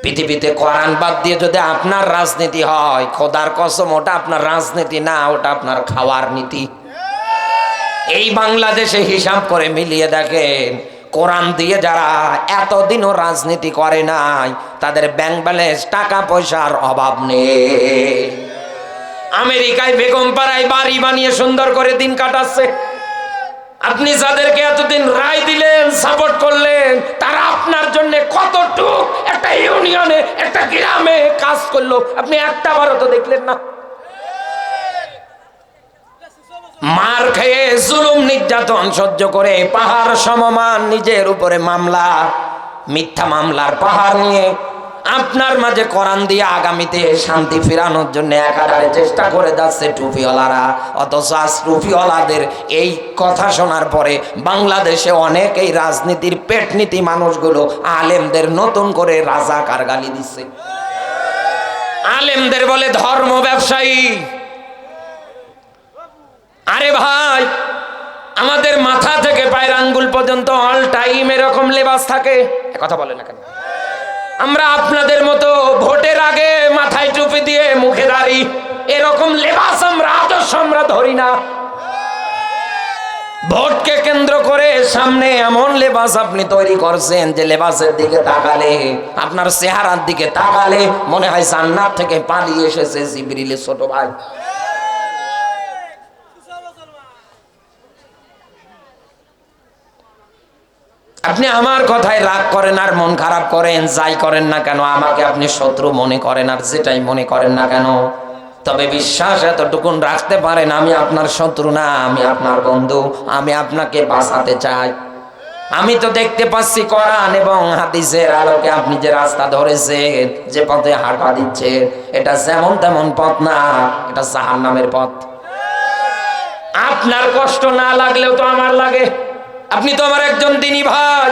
পৃথিবীতে কোরআন বাদ দিয়ে যদি আপনার রাজনীতি হয়, খোদার কসম ওটা আপনার রাজনীতি না, ওটা আপনার খাওয়ার নীতি। এই বাংলাদেশে হিসাব করে মিলিয়ে দেখেন, কোরআন দিয়ে যারা এতদিনও রাজনীতি করে নাই তাদের ব্যাংক ব্যালেন্স, টাকা পয়সার অভাব নেই। আমেরিকায় বেগম পাড়ায় বাড়ি বানিয়ে সুন্দর করে দিন কাটাচ্ছে। আপনি যাদেরকে এতদিন রায় দিলেন, সাপোর্ট করলেন, তারা আপনার জন্য কতটুক একটা ইউনিয়নে, একটা গ্রামে কাজ করলো আপনি একটা বারও তো দেখলেন না। মার খেয়ে জুলুম নির্যাতন সহ্য করে পাহাড় সমমান নিজের উপরে মামলা, মিথ্যা মামলার পাহাড় নিয়ে আপনার মাঝে কোরআন দিয়ে আগামীতে শান্তি ফেরানোর জন্য একাধারে চেষ্টা করে যাচ্ছে টুপিওয়ালারা। অথচ আজ টুপিওয়ালাদের এই কথা শোনার পরে বাংলাদেশে অনেক এই রাজনীতির পেটনীতি মানুষগুলো আলেমদের নতুন করে রাজাকার গালি দিচ্ছে। আলেমদের বলে ধর্ম ব্যবসায়ী। আরে ভাই, আমাদের মাথা থেকে পায়ের আঙ্গুল পর্যন্ত অল টাইম এরকম লেবাস থাকে, কথা বলে না কেন? আমরা আপনাদের মতো ভোটের আগে মাথায় টুপি দিয়ে মুখে দাড়ি এরকম লেবাস আমরা আদর্শ আমরা ধরি না। ভোটকে কেন্দ্র করে সামনে এমন লেবাস আপনি তৈরি করছেন যে লেবাসের দিকে তাকালে, আপনার চেহারার দিকে তাকালে মনে হয় জান্নাত থেকে পালিয়ে এসেছে জিবরিলের ছোট ভাই। আপনি আমার কথায় রাগ করেন আর মন খারাপ করেন, যাই করেন না কেন, আমাকে আপনি শত্রু মনে করেন আর যেটাই মনে করেন না কেন, তবে বিশ্বাস এতটুকুন রাখতে পারেন আমি আপনার শত্রু না, আমি আপনার বন্ধু। আমি আপনাকে বাঁচাতে চাই। আমি তো দেখতে পাচ্ছি কোরআন এবং হাদিসের আলোকে আপনি যে রাস্তা ধরেছেন, যে পথে হাঁটা দিচ্ছেন, এটা যেমন তেমন পথ না, এটা জাহান্নামের পথ। আপনার কষ্ট না লাগলেও তো আমার লাগে। আপনি তো আমার একজন দ্বীনী ভাই,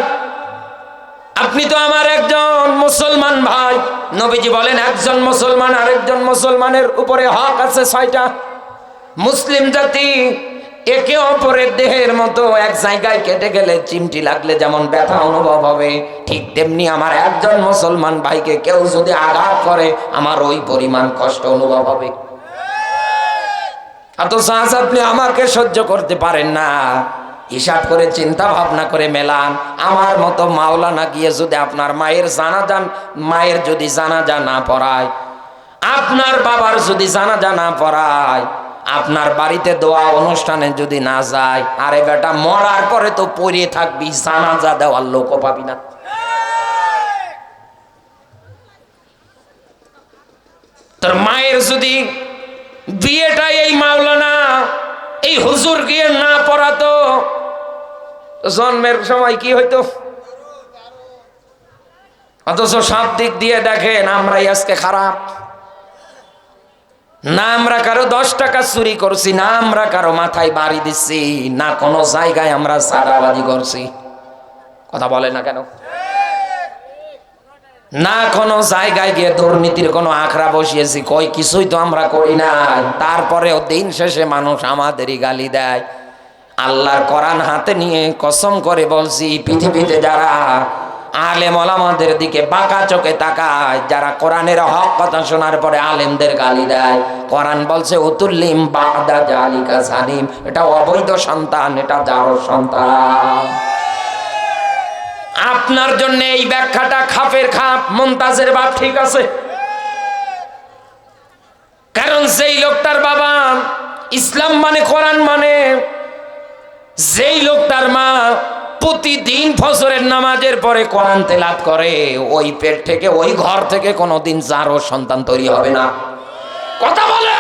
আপনি তো আমার একজন মুসলমান ভাই। নবীজি বলেন একজন মুসলমান আরেকজন মুসলমানের উপরে হক আছে 6টা। মুসলিম জাতি একে অপরের দেহের মতো, এক জায়গায় কেটে গেলে চিমটি লাগলে যেমন ব্যথা অনুভব হবে, ঠিক তেমনি আমার একজন মুসলমান ভাইকে কেউ যদি আঘাত করে আমার ওই পরিমাণ কষ্ট অনুভব হবে। অথচ আজ আপনি আমাকে সহ্য করতে পারেন না। হিসাব করে চিন্তা ভাবনা করে মেলান, আমার মতো মাওলানা গিয়ে যদি আপনার মায়ের যদি জানাজা না পড়ায়, আপনার বাবার যদি জানাজা না পড়ায়, আপনার বাড়িতে দোয়া অনুষ্ঠানে যদি না যায়, আরে বেটা মরার পরে তো পড়ে থাকবি, জানাজা দেওয়ার লোকও পাবি না। তোর মায়ের যদি বিয়েটা এই মাওলানা এই হুজুর গিয়ে না পড়াতো, জন্মের সময় কি হইতো? অথচ সব দিক দিয়ে দেখেন আমরাই আজকে খারাপ। না আমরা কারো 10 টাকা চুরি করছি, না আমরা কারো মাথায় বাড়ি দিচ্ছি, না কোনো জায়গায় আমরা চাঁদাবাজি করছি, কথা বলে না কেন? না কোনো জায়গায় গিয়ে দুর্নীতির কোনো আখড়া বসিয়েছি, কই কিছুই তো আমরা করি না। তারপরেও দিন শেষে মানুষ আমাদেরই গালি দেয়। আল্লাহর কোরআন হাতে নিয়ে কসম করে বলছি, পৃথিবীতে যারা আলেম ওলামাদের দিকে বাঁকা চোখে তাকায়, যারা কোরআনের হক কথা শোনার পরে আলেমদের গালি দেয়, কোরআন বলছে উতুল্লিম বাদা জালিকা সালিম, এটা অবৈধ সন্তান, এটা যার সন্তান। আপনার জন্য এই ব্যাখ্যাটা খাপের খাপ, মুমতাজের বাপ ঠিক আছে। কারণ যেই লোকটার বাবা ইসলাম মানে কোরআন মানে, যেই লোকটার মা প্রতিদিন ফজরের নামাজের পরে কোরআন তেলাওয়াত করে, ওই পেট থেকে ওই ঘর থেকে কোনোদিন যারও সন্তান তৈরি হবে না, কথা বলে।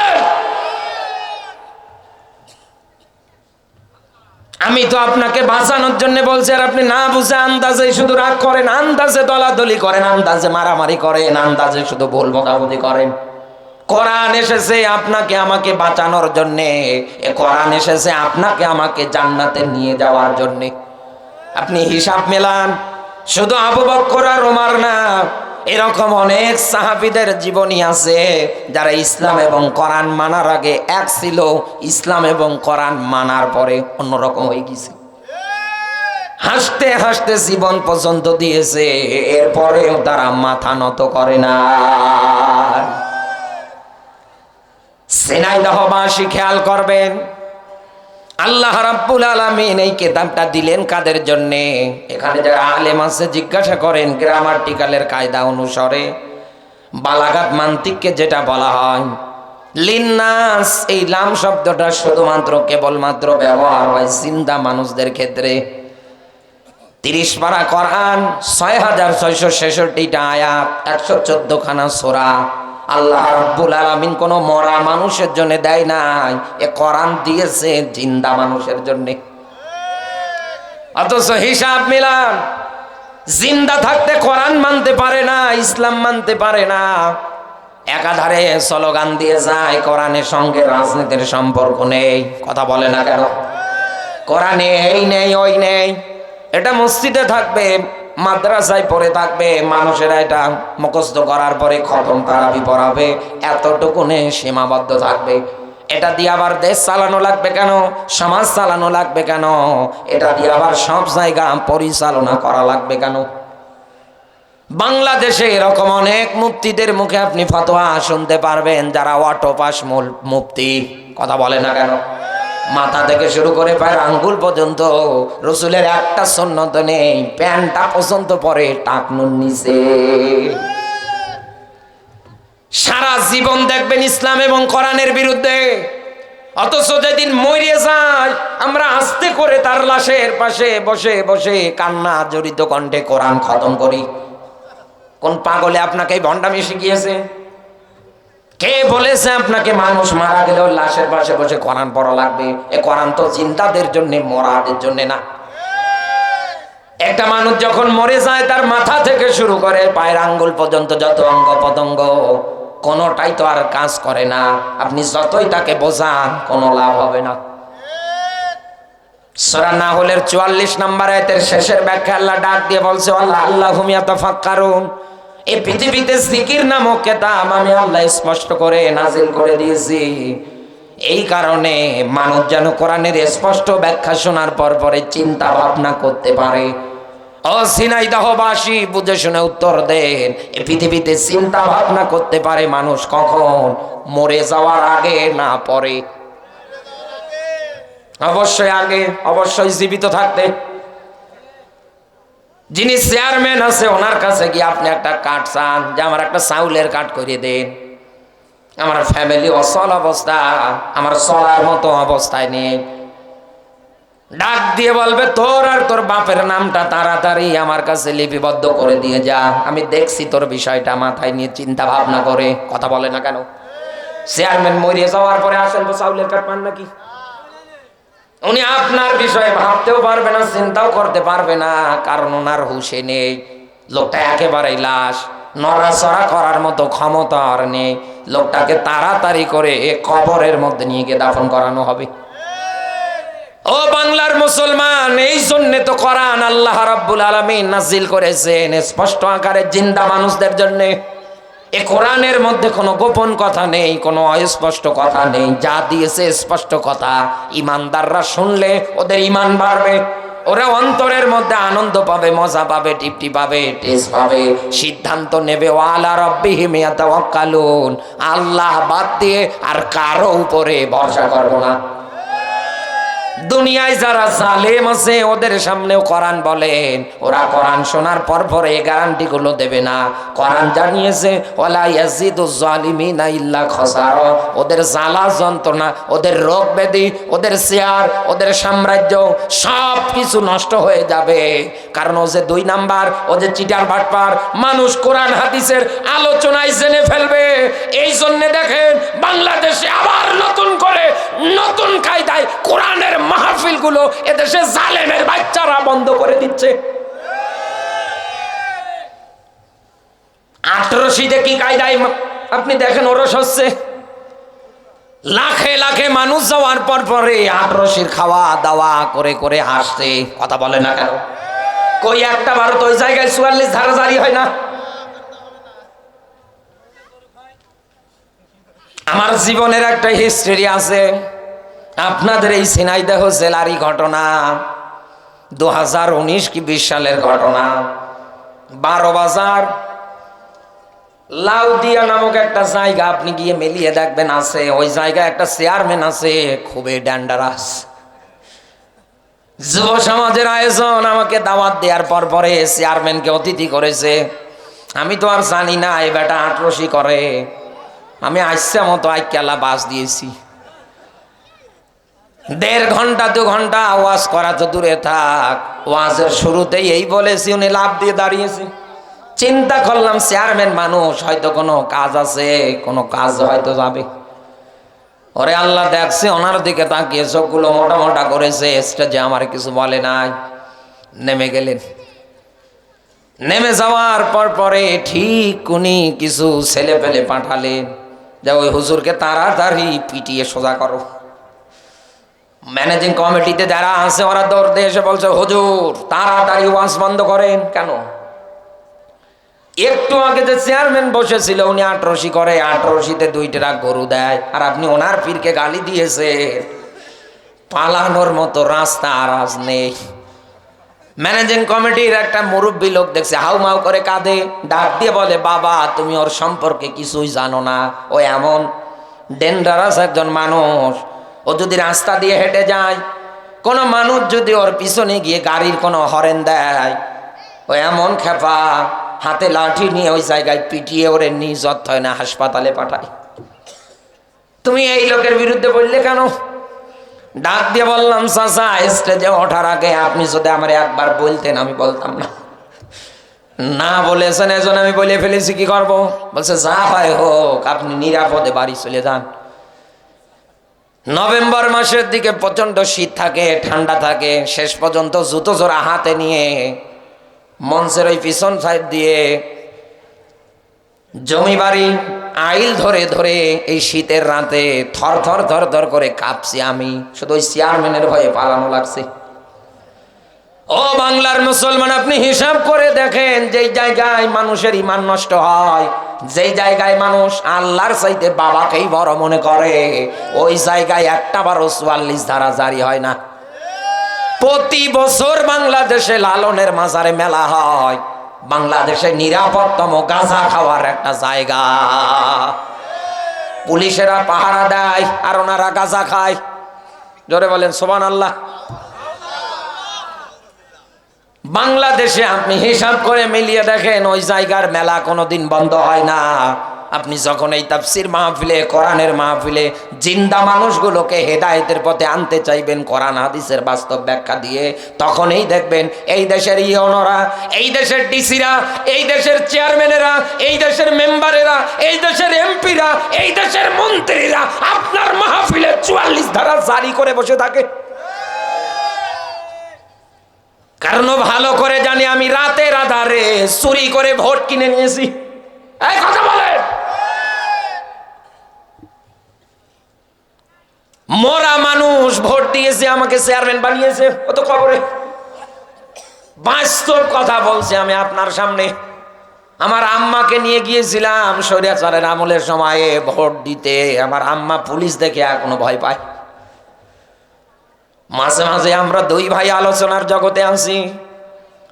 আমি তো আপনাকে বাঁচানোর জন্য বলছি, আর আপনি না বুঝে আন্দাজে শুধু রাগ করেন, আন্দাজে দলাদলি করেন, আন্দাজে মারামারি করেন, আন্দাজে শুধু ভুল বকাবকি করেন। কোরআন এসেছে আপনাকে আমাকে বাঁচানোর জন্যে, কোরআন এসেছে আপনাকে আমাকে জান্নাতে নিয়ে যাওয়ার জন্যে। আপনি হিসাব মেলান, শুধু আবু বকর আর ওমর না, এরকম অনেক সাহাবীদের জীবনী আছে যারা ইসলাম এবং কোরআন মানার আগে এক ছিল, ইসলাম এবং কোরআন মানার পরে অন্যরকম হয়ে গেছে। হাসতে হাসতে জীবন পর্যন্ত দিয়েছে, এরপরেও তারা মাথা নত করে না। ঝিনাইদহবাসী খেয়াল করবেন, আল্লাহ রাব্বুল আলামিন এই কিতাবটা দিলেন কাদের জন্য? এখানে যারা আলেম আছে জিজ্ঞাসা করেন গ্রামাটিক্যালের কায়দা অনুসারে বালাগাত মান্তিককে যেটা বলা হয় লিন্নাস, এই লাম শব্দটা শুধুমাত্র কেবলমাত্র ব্যবহার হয় জিন্দা মানুষদের ক্ষেত্রে। 30 পারা কোরআন, 6666টা আয়াত, 114 খানা সূরা। আল্লাহ রাব্বুল আলামিন কোন মরা মানুষের জন্য দেয় নাই, এ কোরআন দিয়েছে জিন্দা মানুষের জন্য। অথচ হিসাব মিলান, জিন্দা থাকতে কোরআন মানতে পারে না, ইসলাম মানতে পারে না, একাধারে স্লোগান দিয়ে যায় কোরআনের সঙ্গে রাজনীতির সম্পর্ক নেই। কথা বলে না কেন? কোরআনে এই নেই ওই নেই, এটা মসজিদে থাকবে, মাদ্রাসায় পড়ে থাকবে, মানুষেরা এটা মুখস্থ করার পরে খতম তারাবি পড়াবে, এতটুকুনে সীমাবদ্ধ থাকবে। এটা দিয়ে আবার দেশ চালানো লাগবে কেন? সমাজ চালানো লাগবে কেন? এটা দিয়ে আবার সব জায়গা পরিচালনা করা লাগবে কেন? বাংলাদেশে এরকম অনেক মুফতিদের মুখে আপনি ফতোয়া শুনতে পারবেন যারা অটোপাস মুফতি। কথা বলে না কেন? মাথা থেকে শুরু করে পায়ের আঙ্গুল পর্যন্ত রসুলের একটা সুন্নত নেই, প্যান্টটা পর্যন্ত পরে টাকনুর নিচে। সারা জীবন দেখবেন ইসলাম এবং কোরআনের বিরুদ্ধে, অথচ যেদিন মরে যায় আমরা আস্তে করে তার লাশের পাশে বসে বসে কান্না জড়িত কণ্ঠে কোরআন খতম করি। কোন পাগলে আপনাকে এই ভণ্ডামি শিখিয়েছে? কে বলেছে আপনাকে মানুষ মারা গেলেও লাশের পাশে বসে কোরআন পড়া লাগবে? এ কোরআন তো জিন্দাদের জন্য, মরাদের জন্য না। একটা মানুষ যখন মরে যায় তার মাথা থেকে শুরু করে পায়ের আঙ্গুল পর্যন্ত যত অঙ্গ প্রত্যঙ্গ কোনোটাই তো আর কাজ করে না। আপনি যতই তাকে বোঝান কোনো লাভ হবে না। সূরা নাহলের 44 নম্বর আয়াতের শেষের ব্যাখ্যা আল্লাহ ডাক দিয়ে বলছে, আল্লাহুম ইয়াতাফাক্কারুন, এই পৃথিবীতে জিকির নামক কিতাব আমি আল্লাহ স্পষ্ট করে নাজিল করে দিয়েছি। এই কারণে মানুষ যেন কোরআনের স্পষ্ট ব্যাখ্যা শোনার পর পরে চিন্তা ভাবনা করতে পারে। ও ঝিনাইদহবাসী, বুঝে শুনে উত্তর দেন, এই পৃথিবীতে চিন্তা ভাবনা করতে পারে মানুষ কখন? মরে যাওয়ার আগে না পরে? অবশ্যই আগে, অবশ্যই জীবিত থাকতে। যিনি চেয়ারম্যান আছে ওনার কাছে গিয়ে আপনি একটা কার্ড চান যে আমার একটা চাউলের কার্ড করে দেন, আমার ফ্যামিলি অচল অবস্থা, আমার চলার মতো অবস্থায় নেই। ডাক দিয়ে বলবে তোর আর তোর বাপের নামটা তাড়াতাড়ি আমার কাছে লিপিবদ্ধ করে দিয়ে যা, আমি দেখছি তোর বিষয়টা মাথায় নিয়ে চিন্তা ভাবনা করে। কথা বলে না কেন? চেয়ারম্যান মরিয়ে যাওয়ার পরে আসেন তো চাউলের কার্ড পান নাকি? উনি আপনার বিষয়ে ভাবতেও পারবে না, চিন্তাও করতে পারবে না, কারণ ওনার হুঁশে নেই। লোকটা একেবারেই লাশ, নড়াচড়া করার মতো ক্ষমতা আর নেই। লোকটাকে তাড়াতাড়ি করে কবরের মধ্যে নিয়ে গিয়ে দাফন করানো হবে। ও বাংলার মুসলমান, এই জন্য তো কোরআন আল্লাহ রাব্বুল আলামিন নাজিল করেছেন স্পষ্ট আকারে জিন্দা মানুষদের জন্য। এ কোরআনের মধ্যে কোনো গোপন কথা নেই, কোনো অস্পষ্ট কথা নেই, যা দিয়েছে স্পষ্ট কথা। ইমানদাররা শুনলে ওদের ইমান বাড়বে, ওরা অন্তরের মধ্যে আনন্দ পাবে, মজা পাবে, তৃপ্তি পাবে, টেস্ট পাবে, সিদ্ধান্ত নেবে ওয়ালা রাব্বিহিম ইয়াতাওয়াক্কালুন, আল্লাহ বাদ দিয়ে আর কারো উপরে ভরসা করব না। দুনিয়ায় যারা জালেম আছে ওদের সামনেও কোরআন বলেন, ওরা কোরআন শোনার পর পরে এই গ্যারান্টি গুলো দেবে না। কোরআন জানিয়েছে ওয়ালা ইয়াজিদুজ জালিমিনা ইল্লা খাসারা, ওদের জ্বালা যন্ত্রণা, ওদের রোগ ব্যাধি, ওদের শেয়ার, ওদের সাম্রাজ্য সব কিছু নষ্ট হয়ে যাবে। কারণ ও যে 2 নাম্বার, ও যে চিটার বাটপার, মানুষ কোরআন হাদিসের আলোচনায় জেনে ফেলবে। এই জন্য দেখেন বাংলাদেশে আবার নতুন করে নতুন কায়দায় কোরআনের মাহফিল গুলো এদেশে জালেমের বাচ্চারা বন্ধ করে দিচ্ছে। 1800 কি কায়দায় আপনি দেখেন ওরস হচ্ছে, লাখে লাখে মানুষ যাওয়ার পর পরে 1800 খাওয়া দাওয়া করে করে আসছে। কথা বলে না কেন? কই একটা ভারত ওই জায়গায় 44 ধারা জারি হয় না? আমার জীবনের একটা হিস্ট্রি আছে। আপনাদের এই ঝিনাইদহ জেলারই ঘটনা, 2019 কি 20 সালের ঘটনা। 12 বাজার লাউদিয়া নামক একটা জায়গা, আপনি গিয়ে মিলিয়ে দেখবেন আছে। ওই জায়গায় একটা চেয়ারম্যান আছে, খুবই ডেঞ্জারাস। যুব সমাজের আয়োজন, আমাকে দাওয়াত দেওয়ার পরে চেয়ারম্যানকে অতিথি করেছে। আমি তো আর জানি না এই বেটা আটরসি করে। আমি আসছে মতো আইকেলা বাস দিয়েছি। 1.5 ঘন্টা 2 ঘন্টা ওয়াজ করা তো দূরে থাক, ওয়াজের শুরুতেই এই বলেছি, উনি লাভ দিয়ে দাঁড়িয়েছে। চিন্তা করলাম চেয়ারম্যান মানুষ, হয়তো কোনো কাজ আছে, কোনো কাজ হয়তো যাবে। ওরে আল্লাহ, দেখছে ওনার দিকে তাকিয়ে চোখগুলো মোটা মোটা করেছে। স্টেজে আমার কিছু বলে নাই, নেমে গেলেন। নেমে যাওয়ার পরে ঠিক উনি কিছু ছেলে পেলে পাঠালেন যে ওই হুজুরকে তাড়াতাড়ি পিটিয়ে সোজা করো। ম্যানেজিং কমিটিতে যারা আছে ওরা দৌড় দিয়ে এসে বলছে, হুজুর তাড়াতাড়ি ওয়াজ বন্ধ করেন। কেন? একটু আগে যে চেয়ারম্যান বসেছিল উনি আটরসি করে, আটরসিতে 2 ট্রাক গরু দেয়, আর আপনি ওনার পীরকে গালি দিয়েছে। পালানোর মতো রাস্তা আর আজ নেই। ম্যানেজিং কমিটির একটা মুরব্বী লোক দেখছে, হাউমাউ করে কাঁদে, ডাক দিয়ে বলে, বাবা তুমি ওর সম্পর্কে কিছুই জানো না। ও এমন ডেঞ্জারাস একজন মানুষ। ও যদি রাস্তা দিয়ে হেঁটে যায়, কোনো মানুষ যদি ওর পিছনে গিয়ে গাড়ির কোনো হরেন দেয়, ও এমন খেপা, হাতে লাঠি নিয়ে ওই জায়গায় পিটিয়ে ওরে নিজ অর্থয় না হাসপাতালে পাঠায়। তুমি এই লোকের বিরুদ্ধে বললে কেন? ডাক দিয়ে বললাম, চাচা স্টেজে ওঠার আগে আপনি যদি আমার একবার বলতেন আমি বলতাম না। না বলেছেন এজন্য আমি বলে ফেলেছি, কি করব? বলছে যা হয় হোক, আপনি নিরাপদে বাড়ি চলে যান। নভেম্বর মাসের দিকে প্রচন্ড শীত থাকে, ঠান্ডা থাকে। শেষ পর্যন্ত জুতো জোড়া হাতে নিয়ে মঞ্চের ওই পিছন সাইড দিয়ে জমি বাড়ি আইল ধরে ধরে এই শীতের রাতে থর থর থর থর করে কাঁপছি আমি। শুধু ওই চেয়ারম্যানের ভয়ে পালানো লাগছে। ও বাংলার মুসলমান, আপনি হিসাব করে দেখেন, যেই জায়গায় মানুষের ঈমান নষ্ট হয়, যেই জায়গায় মানুষ আল্লাহর চাইতে বাবাকেই বড় মনে করে, ওই জায়গায় একটা বারো 44 ধারা জারি হয় না। প্রতি বছর বাংলাদেশে লালনের মাজারে মেলা হয়। বাংলাদেশে নিরাপদতম গাঁজা খাওয়ার একটা জায়গা। পুলিশেরা পাহারা দেয় আর ওনারা গাঁজা খায়। জোরে বলেন সুবহানাল্লাহ। বাংলাদেশে আপনি হিসাব করে মিলিয়ে দেখেন, ওই জায়গার মেলা কোনোদিন বন্ধ হয় না। আপনি যখন এই তাফসীর মাহফিলে, কোরআনের মাহফিলে জিন্দা মানুষগুলোকে হেদায়েতের পথে আনতে চাইবেন কোরআন হাদিসের বাস্তব ব্যাখ্যা দিয়ে, তখনই দেখবেন এই দেশের ইউনোরা, এই দেশের ডিসিরা, এই দেশের চেয়ারম্যানেরা, এই দেশের মেম্বারেরা, এই দেশের এমপিরা, এই দেশের মন্ত্রীরা আপনার মাহফিলে 44 ধারা জারি করে বসে থাকে। কারণ ভালো করে জানি আমি রাতের আধারে চুরি করে ভোট কিনে নিয়েছি। এই কথা বলেন, মরা মানুষ ভোট দিয়েছে, আমাকে চেয়ারম্যান বানিয়েছে। ও তো খবরে বাস্তব কথা বলছে। আমি আপনার সামনে আমার আম্মাকে নিয়ে গিয়েছিলাম স্বৈরাচারের আমলের সময়ে ভোট দিতে। আমার আম্মা পুলিশ দেখে এখনো ভয় পায়। মাঝে মাঝে আমরা 2 ভাই আলোচনার জগতে আছি,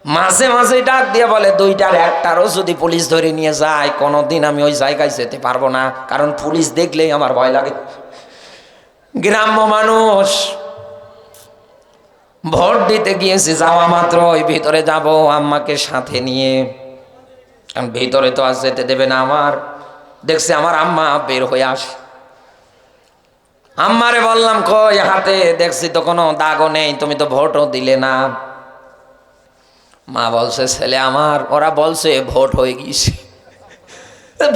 মাঝে মাঝে ডাক দিয়ে বলে 2টার 1টারও যদি পুলিশ ধরে নিয়ে যায়, কোনোদিন আমি ওই জায়গায় যেতে পারবো না, কারণ পুলিশ দেখলেই আমার ভয় লাগে। গ্রাম্য মানুষ, ভোট দিতে গিয়েছি, যাওয়া মাত্র ওই ভিতরে যাব আম্মাকে সাথে নিয়ে, কারণ ভিতরে তো আর যেতে দেবে না আমার। দেখছি আমার আম্মা বের হয়ে আসে। আম্মারে বললাম, কই হাতে? দেখছি তো কোনো দাগও নেই, তুমি তো ভোটও দিলে না। মা বলছে, ছেলে আমার, ওরা বলছে ভোট হয়ে গিয়েছে।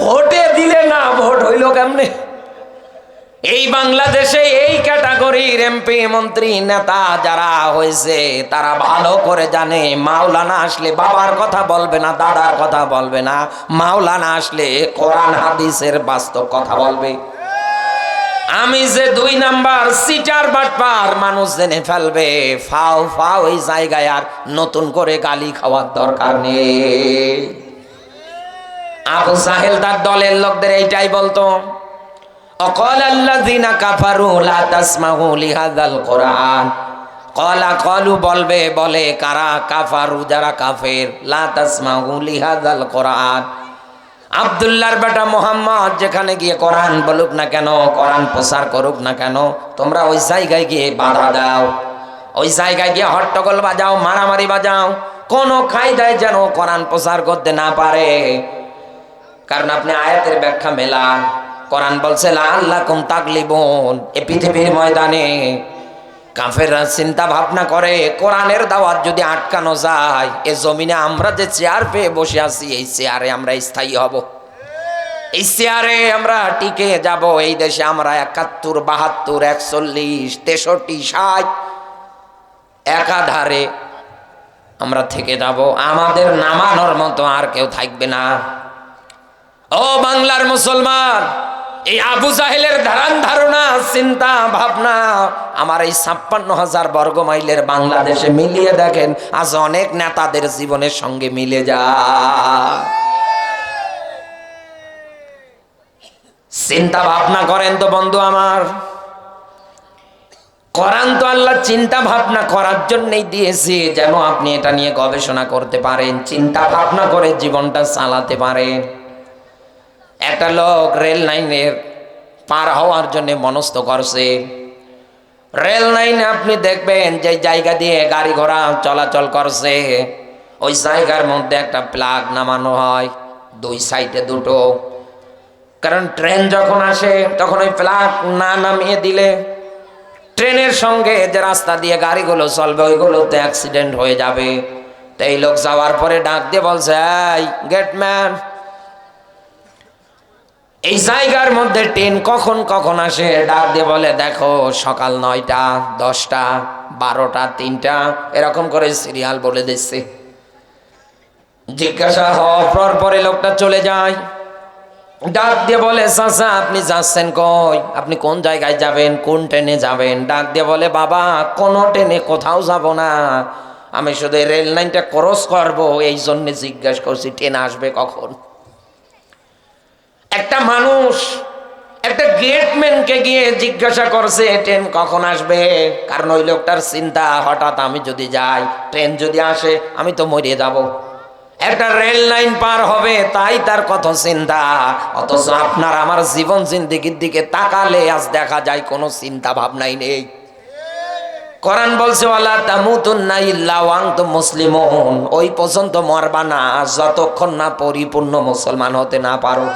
ভোটে দিলে না, ভোট হইল কেমনে? এই বাংলাদেশে এই ক্যাটাগরির এমপি, মন্ত্রী, নেতা যারা হয়েছে তারা ভালো করে জানে, মাওলানা আসলে বাবার কথা বলবে না, দাদার কথা বলবে না। মাওলানা আসলে কোরআন হাদিসের বাস্তব কথা বলবে। আমি যে 2 নাম্বার সিটার বাটপার মানুষ জেনে ফেলবে, ফাও ফাও এই জায়গায় আর নতুন করে গালি খাওয়ার দরকার নেই। আবু সাহেল তার দলের লোকদের এইটাই বলতো, অকালাল্লাযিনা কাফারু লা তাসমাউ লিহাযাল কুরআন, ক্বালা ক্বালু বলে কারা, কাফারু যারা কাফের, লা তাসমাউ লিহাযাল কুরআন, আব্দুল্লাহর বেটা মুহাম্মদ যেখানে গিয়ে কোরআন বলুক না কেন, কোরআন প্রচার করুক না কেন, তোমরা ওই জায়গায় গিয়ে বাধা দাও, ওই জায়গায় গিয়ে হট্টগোল বাজাও, মারামারি বাজাও, কোনো কায়দায় যেন কোরআন প্রচার করতে না পারে। কারণ আপনি আয়াতের ব্যাখ্যা মেলান, কোরআন বলছে লাআল্লাকুম তাগলিবুন। এই পৃথিবীর ময়দানে কাফেররা চিন্তা ভাবনা করে কোরআনের দাওয়াত যদি আটকানো যায়, এ জমিনে আমরা যে চেয়ার পেয়ে বসে আছি, এই চেয়ারে আমরা স্থায়ী হব, এই চেয়ারে আমরা টিকে যাব। এই দেশে আমরা 71, 72, 41, 63, 60 একাধারে আমরা থেকে যাব, আমাদের নামানোর মতো আর কেউ থাকবে না। ও বাংলার মুসলমান, এই আবু জাহেলের ধারণা চিন্তা ভাবনা আমার এই 56,000 বর্গ মাইলের বাংলাদেশে মিলিয়ে দেখেন, আজ অনেক নেতাদের জীবনের সঙ্গে মিলে যায়। চিন্তা ভাবনা করেন তো বন্ধু আমার, কোরআন তো আল্লাহ চিন্তা ভাবনা করার জন্যই দিয়েছে, যেন আপনি এটা নিয়ে গবেষণা করতে পারেন, চিন্তা ভাবনা করে জীবনটা চালাতে পারেন। একটা লোক রেল লাইনের পার হওয়ার জন্য মনস্থ করছে। রেল লাইনে আপনি দেখবেন যে জায়গা দিয়ে গাড়ি ঘোড়া চলাচল করছে, ওই জায়গার মধ্যে একটা প্লাগ নামানো হয়, দুই সাইডে দুটো। কারণ ট্রেন যখন আসে তখন ওই প্লাগ না নামিয়ে দিলে ট্রেনের সঙ্গে যে রাস্তা দিয়ে গাড়িগুলো চলবে ওইগুলোতে অ্যাক্সিডেন্ট হয়ে যাবে। তো এই লোক যাওয়ার পরে ডাক দিয়ে বলছে, এই গেটম্যান, এই জায়গার মধ্যে ট্রেন কখন কখন আসে? ডাক দিয়ে বলে, দেখো সকাল 9টা, 10টা, 12টা, 3টা, এরকম করে সিরিয়াল বলে দিচ্ছে। জিজ্ঞাসা হওয়ার পরে লোকটা চলে যায়। ডাক দিয়ে বলে, চাচা আপনি যাচ্ছেন কই? আপনি কোন জায়গায় যাবেন? কোন ট্রেনে যাবেন? ডাক দিয়ে বলে, বাবা কোনো ট্রেনে কোথাও যাব না, আমি শুধু রেল লাইনটা ক্রস করবো, এই জন্য জিজ্ঞাসা করছি ট্রেন আসবে কখন। একটা মানুষ একটা গেটম্যানকে গিয়ে জিজ্ঞাসা করছে ট্রেন কখন আসবে, কারণ ওই লোকটার চিন্তা, হঠাৎ আমি যদি যাই, ট্রেন যদি আসে, আমি তো মরে যাব। একটা রেল লাইন পার হবে তাই তার কত চিন্তা, অথচ আপনার আমার জীবন জিন্দেগির দিকে তাকালে আজ দেখা যায় কোনো চিন্তা ভাবনাই নেই। কোরআন বলছে ওয়ালা তামুতুন্না ইল্লা ওয়া আনতুম মুসলিমুন, ওই পর্যন্ত মরবা না যতক্ষণ না পরিপূর্ণ মুসলমান হতে না পারো।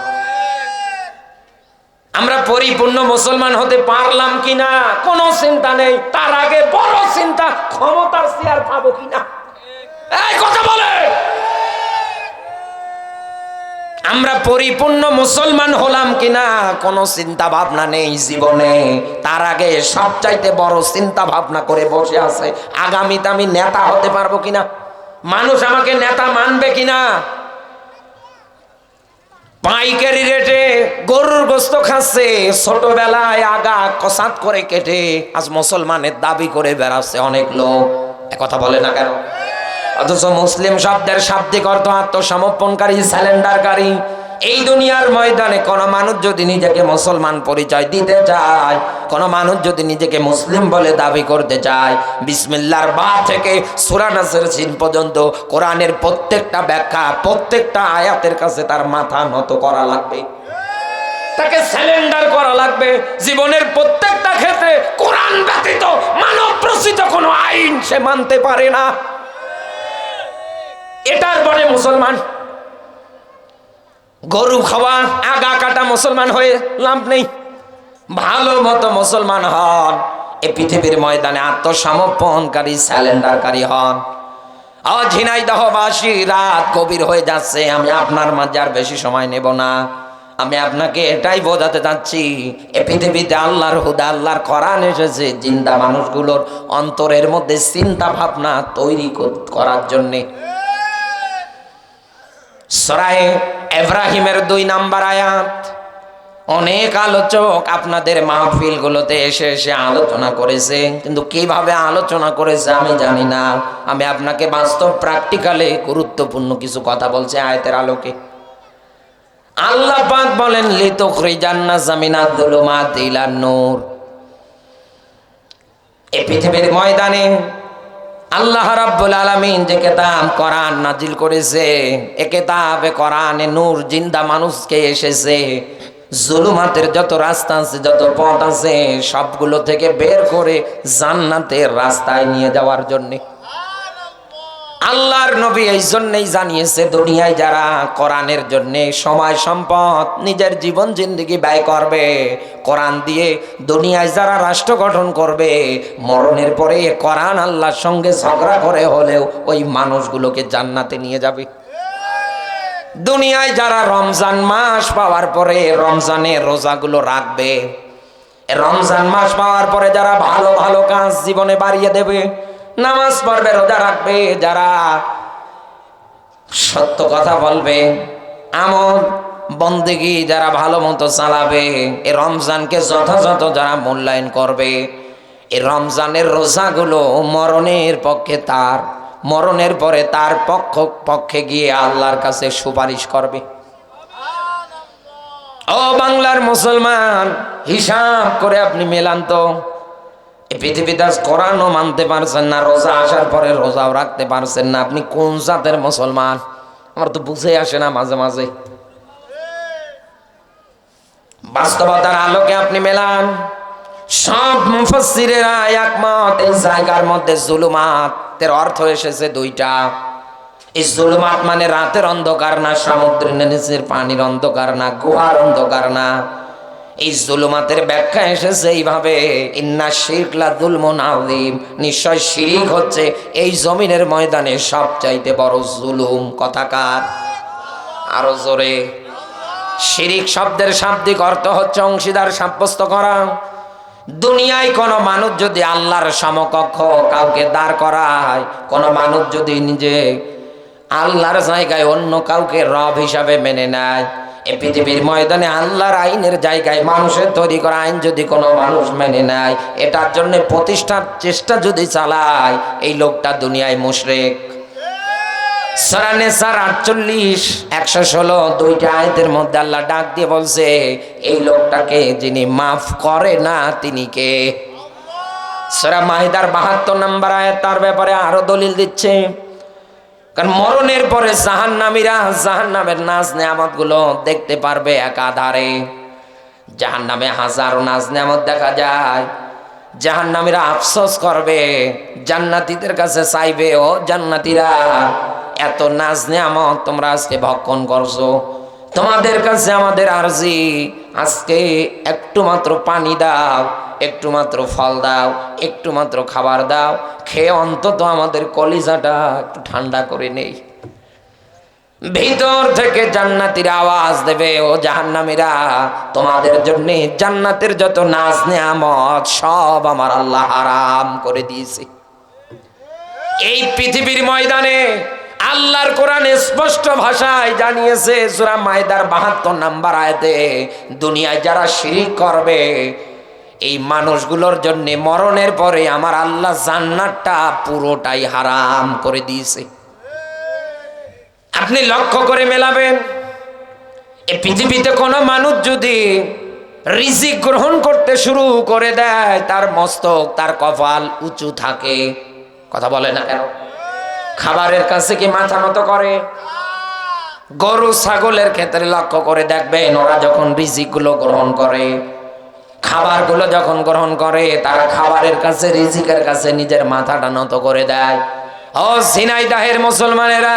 আমরা পরিপূর্ণ মুসলমান হতে পারলাম কিনা কোনো চিন্তা নেই, তার আগে বড় চিন্তা ক্ষমতার চেয়ার পাবো কিনা। এই কথা বলে, আমরা পরিপূর্ণ মুসলমান হলাম কিনা কোনো চিন্তা ভাবনা নেই জীবনে। তার আগে সবচাইতে বড় চিন্তা ভাবনা করে বসে আছে আগামীতে আমি নেতা হতে পারবো কিনা, মানুষ আমাকে নেতা মানবে কিনা। পাইকারি রেটে গরুর গোস্ত খাচ্ছে, ছোটবেলায় আগা কসাত করে কেটে আজ মুসলমানের দাবি করে বেড়াচ্ছে অনেক লোক। কথা বলে না কেন? অথচ মুসলিম শব্দের শাব্দিক অর্থ আত্মসমর্পণকারী, স্যালেন্ডারকারী। এই দুনিয়ার ময়দানে কোন মানুষ যদি নিজেকে মুসলমান পরিচয় দিতে চায়, কোন মানুষ যদি নিজেকে মুসলিম বলে দাবি করতে চায়, বিসমিল্লাহর বা থেকে সূরা নাসের সিন পর্যন্ত কোরআনের প্রত্যেকটা ব্যাখ্যা, প্রত্যেকটা আয়াতের কাছে তার মাথা নত করা লাগবে, তাকে স্যালেন্ডার করা লাগবে। জীবনের প্রত্যেকটা ক্ষেত্রে কোরআন ব্যতীত মানব রচিত কোনো আইন সে মানতে পারে না। এটার পরে মুসলমান। গরু খাওয়া, আগা কাটা মুসলমান হয়ে লাভ নেই। ভালো মতো মুসলমান হন, এই পৃথিবীর ময়দানে আত্মসমর্পণকারী, স্যালেন্ডারকারী হন। ঝিনাইদহবাসী, রাত গভীর হয়ে যাচ্ছে, আমি আপনার মাঝে আর বেশি সময় নেব না। আমি আপনাকে এটাই বোঝাতে চাচ্ছি, এ পৃথিবীতে আল্লাহর হুদা, আল্লাহর কোরআন এসেছে জিন্দা মানুষগুলোর অন্তরের মধ্যে চিন্তা ভাবনা তৈরি করার জন্যে। সূরা ইব্রাহিমের 2 নম্বর আয়াত। অনেক আলোচক আপনাদের মাহফিলগুলোতে এসে এসে আলোচনা করেছে, কিন্তু কিভাবে আলোচনা করেছে আমি জানি না। আমি আপনাকে বাস্তব প্র্যাকটিক্যালে গুরুত্বপূর্ণ কিছু কথা বলছি আয়াতের আলোকে। আল্লাহ পাক বলেন লিতুখরিজান নাসা মিনাজ যুলুমাতি ইলান নূর। এই পৃথিবীর ময়দানে আল্লাহ রাব্বুল আলামিন যে কিতাব কোরআন নাজিল করেছে, এ কিতাবে কোরআনে নূর জিন্দা মানুষকে এসেছে জুলুমাতের যত রাস্তা আছে, যত পথ আছে, সবগুলো থেকে বের করে জান্নাতের রাস্তায় নিয়ে যাওয়ার জন্য। আল্লাহর নবী এই জন্যই জানিয়েছে, দুনিয়ায় যারা কোরআনের জন্য সময় সম্পদ নিজের জীবন জিন্দেগি ব্যয় করবে, কোরআন দিয়ে দুনিয়ায় যারা রাষ্ট্র গঠন করবে, মরণের পরে কোরআন আল্লাহর সঙ্গে ঝগড়া করে হলেও ওই মানুষগুলোকে জান্নাতে নিয়ে যাবে। দুনিয়ায় যারা রমজান মাস পাওয়ার পরে রমজানের রোজাগুলো রাখবে, রমজান মাস পাওয়ার পরে যারা ভালো ভালো কাজ জীবনে বাড়িয়ে দেবে, নামাজ পড়বে, রোজা রাখবে, যারা সত্য কথা বলবে, আমল বন্দেগী যারা ভালো মতো চালাবে, এই রমজানকে যথাযথ যারা মূল্যায়ন করবে, এই রমজানের রোজাগুলো মরণের পক্ষে তার, মরণের পরে তার পক্ষে গিয়ে আল্লাহর কাছে সুপারিশ করবে। ও বাংলার মুসলমান, হিসাব করে আপনি মেলান তো, এই পৃথিবীতে কোরআনও মানতে পারছেন না, রোজা আসার পরে রোজাও রাখতে পারছেন না, আপনি কোন জাতের মুসলমান? আমার তো বুঝে আসে না মাঝে মাঝে। বাস্তবতার আলোকে আপনি মেলান। সব মুফাসসিরেরা একমত, এই জায়গার মধ্যে জুলুমাতের অর্থ এসেছে দুইটা। এই জুলুমাত মানে রাতের অন্ধকার না, সমুদ্রের নিচের পানির অন্ধকার না, গুহার অন্ধকার না। এই জুলুমাতের ব্যাখ্যা এসেছে এইভাবে, ইন্না শিরক লা যুলমুন আযীম, নিশ্চয় শিরক হচ্ছে এই জমিনের ময়দানে সবচাইতে বড় জুলুম। কথাকার আরো জোরে। শিরক শব্দের শাব্দিক অর্থ হচ্ছে অংশীদার সাব্যস্ত করা। দুনিয়ায় কোন মানুষ যদি আল্লাহর সমকক্ষ কাউকে দাঁড় করায়, কোন মানুষ যদি নিজে আল্লাহর জায়গায় অন্য কাউকে রব হিসাবে মেনে নেয়, এই পৃথিবীর ময়দানে আল্লাহর আইনের জায়গায় মানুষের তৈরি করা আইন যদি কোনো মানুষ মেনে নেয়, এটার জন্য প্রতিষ্ঠার চেষ্টা যদি চালায়, এই লোকটা দুনিয়ায় মুশরিক। সূরা নিসার 48, 116 দুইটা আয়াতের মধ্যে আল্লাহ ডাক দিয়ে বলছে, এই লোকটাকে যিনি মাফ করে না তিনি কে? সূরা মাইদার 72 নম্বর আয়াত তার ব্যাপারে আরো দলিল দিচ্ছে। কারণ মরণের পরে জাহান্নামীরা জাহান্নামের নাজ নেয়ামত গুলো দেখতে পারবে একাধারে। জাহান্নামে হাজারো নাজ নেয়ামত দেখা যায়। জাহান্নামীরা আফসোস করবে, জান্নাতীদের কাছে চাইবে, ও জান্নাতীরা, এত নাজ নেয়ামত তোমরা আজকে ভক্ষণ করছো, তোমাদের কাছে আমাদের আরজি, আজকে একটু মাত্র পানি দাও, একটু মাত্র ফল দাও, একটু মাত্র খাবার দাও, খেয়ে অন্তত আমাদের কলিজাটা একটু ঠান্ডা করে নেই। ভিতর থেকে জান্নাতীরা আওয়াজ দেবে, ও জাহান্নামীরা, তোমাদের জন্য জান্নাতের যত নাজ নেয়ামত সব আমার আল্লাহ হারাম করে দিয়েছে। এই পৃথিবীর ময়দানে আল্লাহর কোরআন স্পষ্ট ভাষায় জানিয়েছে, সূরা মাইদার 72 নম্বর আয়াতে, দুনিয়ায় যারা শিরক করবে এই মানুষগুলোর জন্য মরণের পরে আমার আল্লাহ জান্নাতটা পুরোটাই হারাম করে দিয়েছে। আপনি লক্ষ্য করে মেলাবেন, এই পৃথিবীতে কোনো মানুষ যদি রিজিক গ্রহণ করতে শুরু করে দেয়, তার মস্তক, তার কপাল উঁচু থাকে। কথা বলে না কেন? খাবারের কাছে কি মাথা নত করে? গরু ছাগলের ক্ষেত্রে লক্ষ্য করে দেখবেন, ওরা যখন রিজিক গুলো গ্রহণ করে, খাবার গুলো যখন গ্রহণ করে, তারা খাবারের কাছে, রিজিকের কাছে নিজের মাথাটা নত করে দেয়। ও ঝিনাইদহের মুসলমানেরা,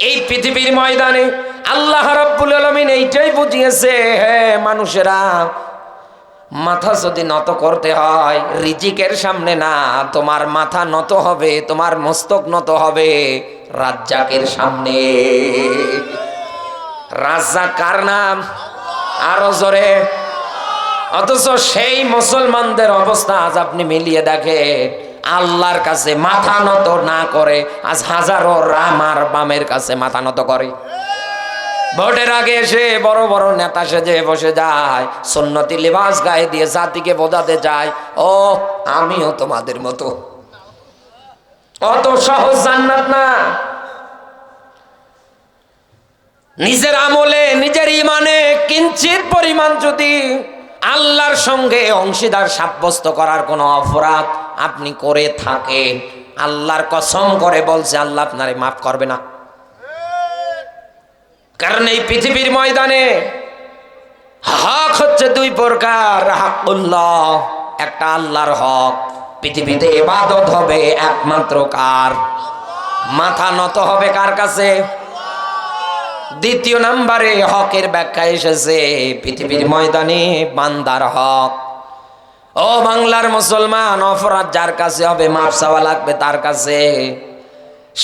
এই পৃথিবীর ময়দানে আল্লাহ রাব্বুল আলামিন এইটাই বুঝিয়েছে, হে মানুষেরা, মাথা যদি নত করতে হয় রিজিকের সামনে না, তোমার মাথা নত হবে, তোমার মস্তক নত হবে রাজ্জাকের সামনে। রাজ্জাক কার নাম? আরো জোরে। অথচ সেই মুসলমানদের অবস্থা আজ আপনি মিলিয়ে দেখেন, আল্লাহর কাছে মাথা নত না করে আজ হাজারো রাম আর বামের কাছে মাথা নত করে। ভোটের আগে এসে বড় বড় নেতা সেজে বসে যায়, সুন্নতি লিবাস গায়ে দিয়ে জাতিকে বোঝাতে যায়, ও আমিও তোমাদের মতো। অত সহজ জান্নাত না। নিজের আমলে নিজের ইমানে কিঞ্চিত পরিমাণ যদি আল্লাহর সঙ্গে অংশীদার সাব্যস্ত করার কোনো অপরাধ আপনি করে থাকেন, আল্লাহর কসম করে বলছে আল্লাহ আপনারে মাফ করবে না। কারণ এই পৃথিবীর ময়দানে হক হচ্ছে দুই প্রকার। হাকুল্লাহ, একটা আল্লাহর হক। পৃথিবীতে ইবাদত হবে একমাত্র কার? মাথা নত হবে কার কাছে? দ্বিতীয় নম্বরে হকের ব্যাখ্যা এসেছে পৃথিবীর ময়দানে বান্দার হক। ও বাংলার মুসলমান, অপরাধ যার কাছে হবে মাফ চাওয়া লাগবে তার কাছে।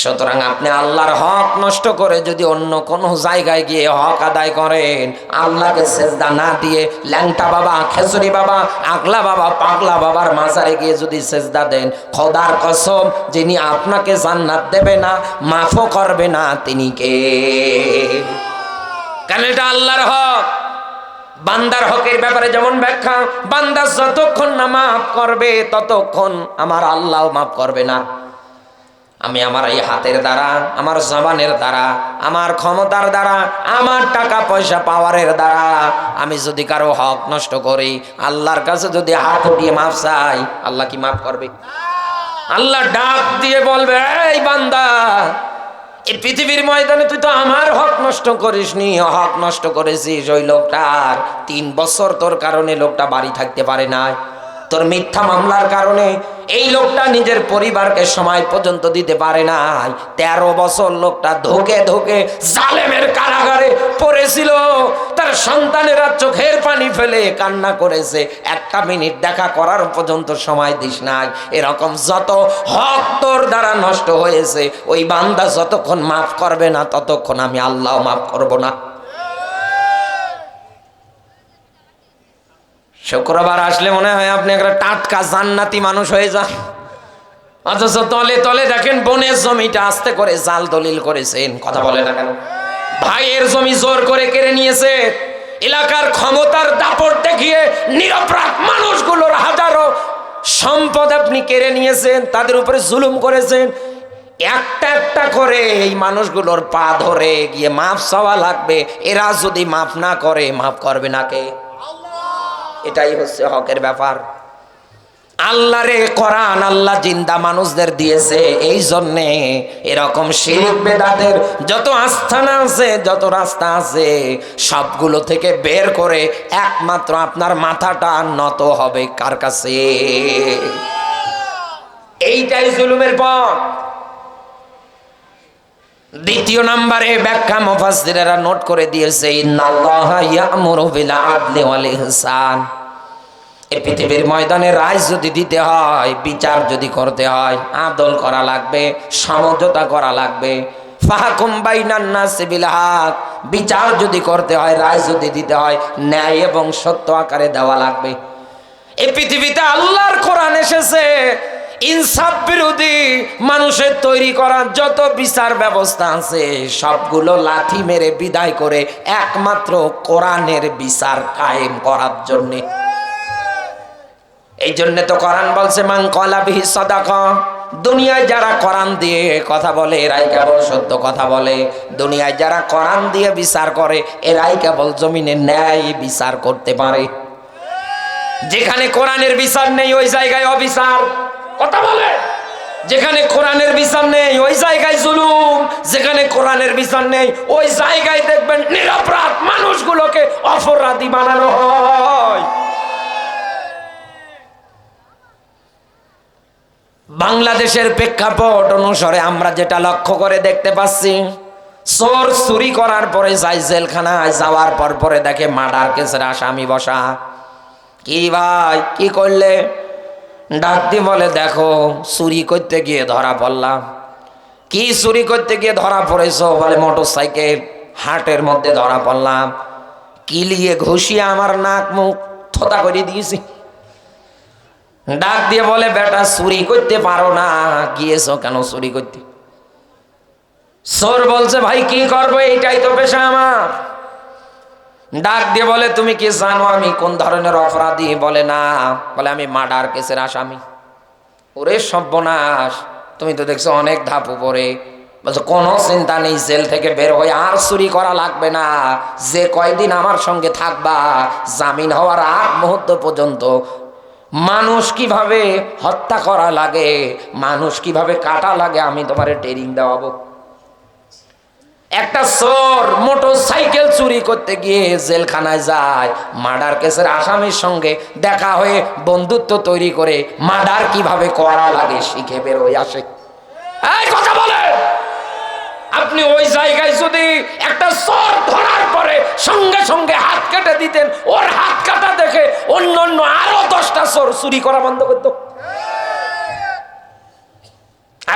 সুতরাং আপনি আল্লাহর হক নষ্ট করে যদি অন্য কোনো জায়গায় গিয়ে হক আদায় করেন, আল্লাহকে সেজদা না দিয়ে ল্যাংটা বাবা, খেসুরি বাবা, আগলা বাবা, পাগলা বাবার মাজারে গিয়ে যদি সেজদা দেন, খোদার কসম যিনি আপনাকে জান্নাত দেবে না, মাফও করবে না, তিনি কে? কারণ এটা আল্লাহর হক। বান্দার হকের ব্যাপারে যেমন ব্যাখ্যা, বান্দা যতক্ষণ না মাফ করবে ততক্ষণ আমার আল্লাহ মাফ করবে না। আমি আমার এই হাতের দ্বারা, আমার জবানের দ্বারা, আমার ক্ষমতার দ্বারা, আমার টাকা পয়সা পাওয়ারের দ্বারা আমি যদি কারো হক নষ্ট করি, আল্লাহর কাছে যদি হাত উঠিয়ে মাফ চাই, আল্লাহ কি মাফ করবে? আল্লাহ ডাক দিয়ে বলবে, এই বান্দা, এই পৃথিবীর ময়দানে তুই তো আমার হক নষ্ট করিসনি, হক নষ্ট করেছিস ওই লোকটার। 3 বছর তোর কারণে লোকটা বাড়ি থাকতে পারে না। তোর মিথ্যা মামলার কারণে এই লোকটা নিজের পরিবারকে সময় পর্যন্ত দিতে পারে নাই। 13 বছর লোকটা ধোকে ধোকে জালেমের কারাগারে পড়েছিল। তার সন্তানেরা চোখের পানি ফেলে কান্না করেছে, 1 মিনিট দেখা করার পর্যন্ত সময় দিস নাই। এরকম যত হক তোর দ্বারা নষ্ট হয়েছে, ওই বান্দা যতক্ষণ মাফ করবে না ততক্ষণ আমি আল্লাহ মাফ করব না। শুক্রবার আসলে মনে হয় আপনি একটা টাটকা জান্নাতি মানুষ হয়ে যান, অথচ তলে তলে দেখেন বনের জমিটা আস্তে করে জাল দলিল করেছেন। কথা বলে না কেন? ভাইয়ের জমি জোর করে কেড়ে নিয়েছে, এলাকার ক্ষমতার দাপট দেখিয়ে নিরপরাধ মানুষগুলোর হাজারো সম্পদ আপনি কেড়ে নিয়েছেন, তাদের উপরে জুলুম করেছেন। একটা একটা করে এই মানুষগুলোর পা ধরে গিয়ে মাফ চাওয়া লাগবে। এরা যদি মাফ না করে, মাফ করবে না কে? এটাই হচ্ছে হকের ব্যাপার। আল্লাহরে কোরআন আল্লাহ জিন্দা মানুষদের দিয়েছে, এই জন্যে এরকম শিরক বেদাতের যত আস্থানা আছে, যত রাস্তা আছে, সবগুলো থেকে বের করে একমাত্র আপনার মাথাটা নত হবে কার কাছে? এইটাই জুলুমের পথ। দ্বিতীয় নম্বরে ব্যাখ্যা মুফাসসিরেরা নোট করে দিয়েছে, ইন্নাল্লাহা ইয়া'মুরু বিল আদলি ওয়াল ইহসান। এই পৃথিবীর ময়দানে রায় যদি দিতে হয়, বিচার যদি করতে হয়, আদল করা লাগবে, সমঝোতা করা লাগবে। ফাহকুম বাইনান নাসি বিল হক, বিচার যদি করতে হয়, রায় যদি দিতে হয়, ন্যায় এবং সত্য আকারে দেওয়া লাগবে। এই পৃথিবীতে আল্লাহর কোরআন এসেছে, ইনসাফ বিরোধী মানুষের তৈরি করা যত বিচার ব্যবস্থা আছে সবগুলো লাথি মেরে বিদায় করে একমাত্র কোরআনের বিচার কায়েম করার জন্য। এই জন্য তো কোরআন বলছে, মান ক্বালা বিহি সাদাকা। দুনিয়ায় যারা কোরআন দিয়ে কথা বলে এরাই কেবল সত্য কথা বলে। দুনিয়ায় যারা কোরআন দিয়ে বিচার করে এরাই কেবল জমিনে ন্যায় বিচার করতে পারে। যেখানে কোরআনের বিচার নেই ওই জায়গায় অবিচার। কথা বলে, যেখানে কোরআনের বিচার নেই ওই জায়গায় জুলুম, যেখানে কোরআনের বিচার নেই ওই জায়গায় দেখবেন নিরপরাধ মানুষগুলোকে অপরাধী বানানো হয়। বাংলাদেশের প্রেক্ষাপট অনুসারে আমরা যেটা লক্ষ্য করে দেখতে পাচ্ছি, চোর চুরি করার পরে যায় জেলখানায়, যাওয়ার পর পরে দেখে মার্ডার কেসের আসামি বসা। কি ভাই কি করলে? ডাক দিয়ে বলে, দেখো চুরি করতে গিয়ে ধরা পড়লাম। কি চুরি করতে গিয়ে ধরা পড়েছো? বলে মোটরসাইকেল হাটের মধ্যে ধরা পড়লাম, কিলিয়ে ঘুষিয়ে আমার নাক মুখ থোতা করে দিয়েছি। ডাক দিয়ে বলে, বেটা চুরি করতে পারো না, গিয়েছো কেন চুরি করতে? চোর বলছে, ভাই কি করবো, এইটাই তো পেশা আমার। ডাক দিয়ে বলে, তুমি কি জানো আমি কোন ধরনের অপরাধী? বলে না। বলে, আমি মার্ডার কেসের আসামি। ওরে সর্বনাশ, তুমি তো দেখছো অনেক ধাপ উপরে, বলছে কোনো চিন্তা নেই, জেল থেকে বের হয়ে আর চুরি করা লাগবে না। যে কয়দিন আমার সঙ্গে থাকবা, জামিন হওয়ার আগ মুহূর্ত পর্যন্ত মানুষ কিভাবে হত্যা করা লাগে, মানুষ কিভাবে কাটা লাগে, আমি তোমারে ট্রেনিং দেওয়াবো। একটা চোর মোটরসাইকেল চুরি করতে গিয়ে জেলখানায় যায়, মার্ডার কেসের আসামির সঙ্গে দেখা হয়ে বন্ধুত্ব তৈরি করে মার্ডার কিভাবে করা লাগে শিখে বের হয়ে আসে। এই কথা বলে আপনি ওই জায়গায় যদি একটা চোর ধরার পরে সঙ্গে সঙ্গে হাত কেটে দিতেন, ওর হাত কাটা দেখে অন্য অন্য আরো 10টা চোর চুরি করা বন্ধ করত।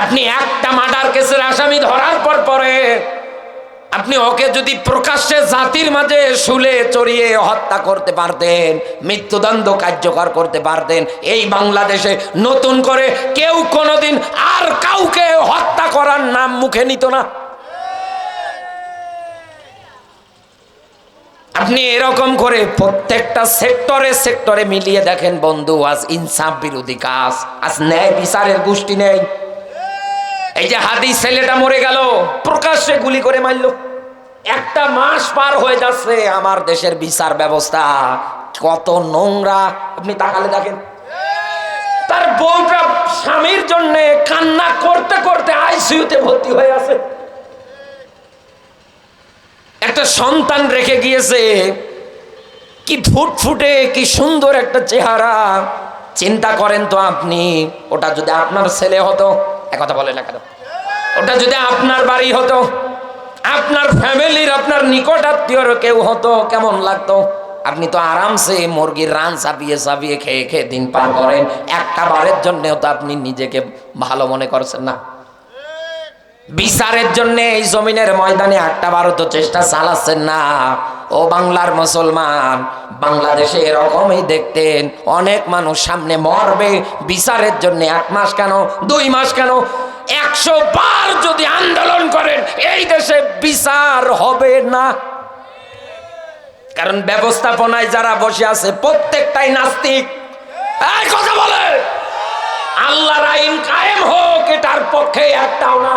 আপনি একটা মার্ডার কেসের আসামি ধরার পরে আপনি ওকে যদি প্রকাশ্যে জাতির মাঝে শুলে চড়িয়ে হত্যা করতে পারতেন, মৃত্যুদণ্ড কার্যকর করতে পারতেন, এই বাংলাদেশে নতুন করে কেউ কোনোদিন আর কাউকে হত্যা করার নাম মুখে নিত না। আপনি এরকম করে প্রত্যেকটা সেক্টরে সেক্টরে মিলিয়ে দেখেন বন্ধু, আজ ইনসাফ বিরোধী কাজ, আজ ন্যায় বিচারের গোষ্ঠী নেই। এই যে হাদি ছেলেটা মরে গেল, প্রকাশ্যে গুলি করে মারলো। একটা মাস পার হয়ে যাচ্ছে, আমার দেশের বিচার ব্যবস্থা কত নোংরা আপনি তাকালে দেখেন। তার বউটা স্বামীর জন্য কান্না করতে করতে আইসিইউতে ভর্তি হয়ে আছে। একটা সন্তান রেখে গিয়েছে, কি ফুটফুটে কি সুন্দর একটা চেহারা। চিন্তা করেন তো আপনি, ওটা যদি আপনার ছেলে হতো, একথা বলে না কেন, ওটা যদি আপনার বাড়ি হতো, আপনার ফ্যামিলির আপনার নিকট আত্মীয়র কেউ হতো, কেমন লাগতো? আপনি তো আরামসে মুরগির রান চাপিয়ে চাপিয়ে খেয়ে খেয়ে দিন পার করেন, একটা বারের জন্যও তো আপনি নিজেকে ভালো মনে করছেন না। বিচারের জন্য এই জমিনের ময়দানে একটা বারও তো চেষ্টা চালাচ্ছেন না। ও বাংলার মুসলমান, বাংলাদেশে এরকমই দেখতেন, অনেক মানুষ সামনে মরবে বিচারের জন্য 1 মাস কেন 2 মাস কেন 100 বার যদি আন্দোলন করেন, এই দেশে বিচার হবে না। কারণ ব্যবস্থাপনায় যারা বসে আছে প্রত্যেকটাই নাস্তিক। এই কথা বলে আল্লাহর আইন কায়েম হোক, এটার পক্ষে একটাও না।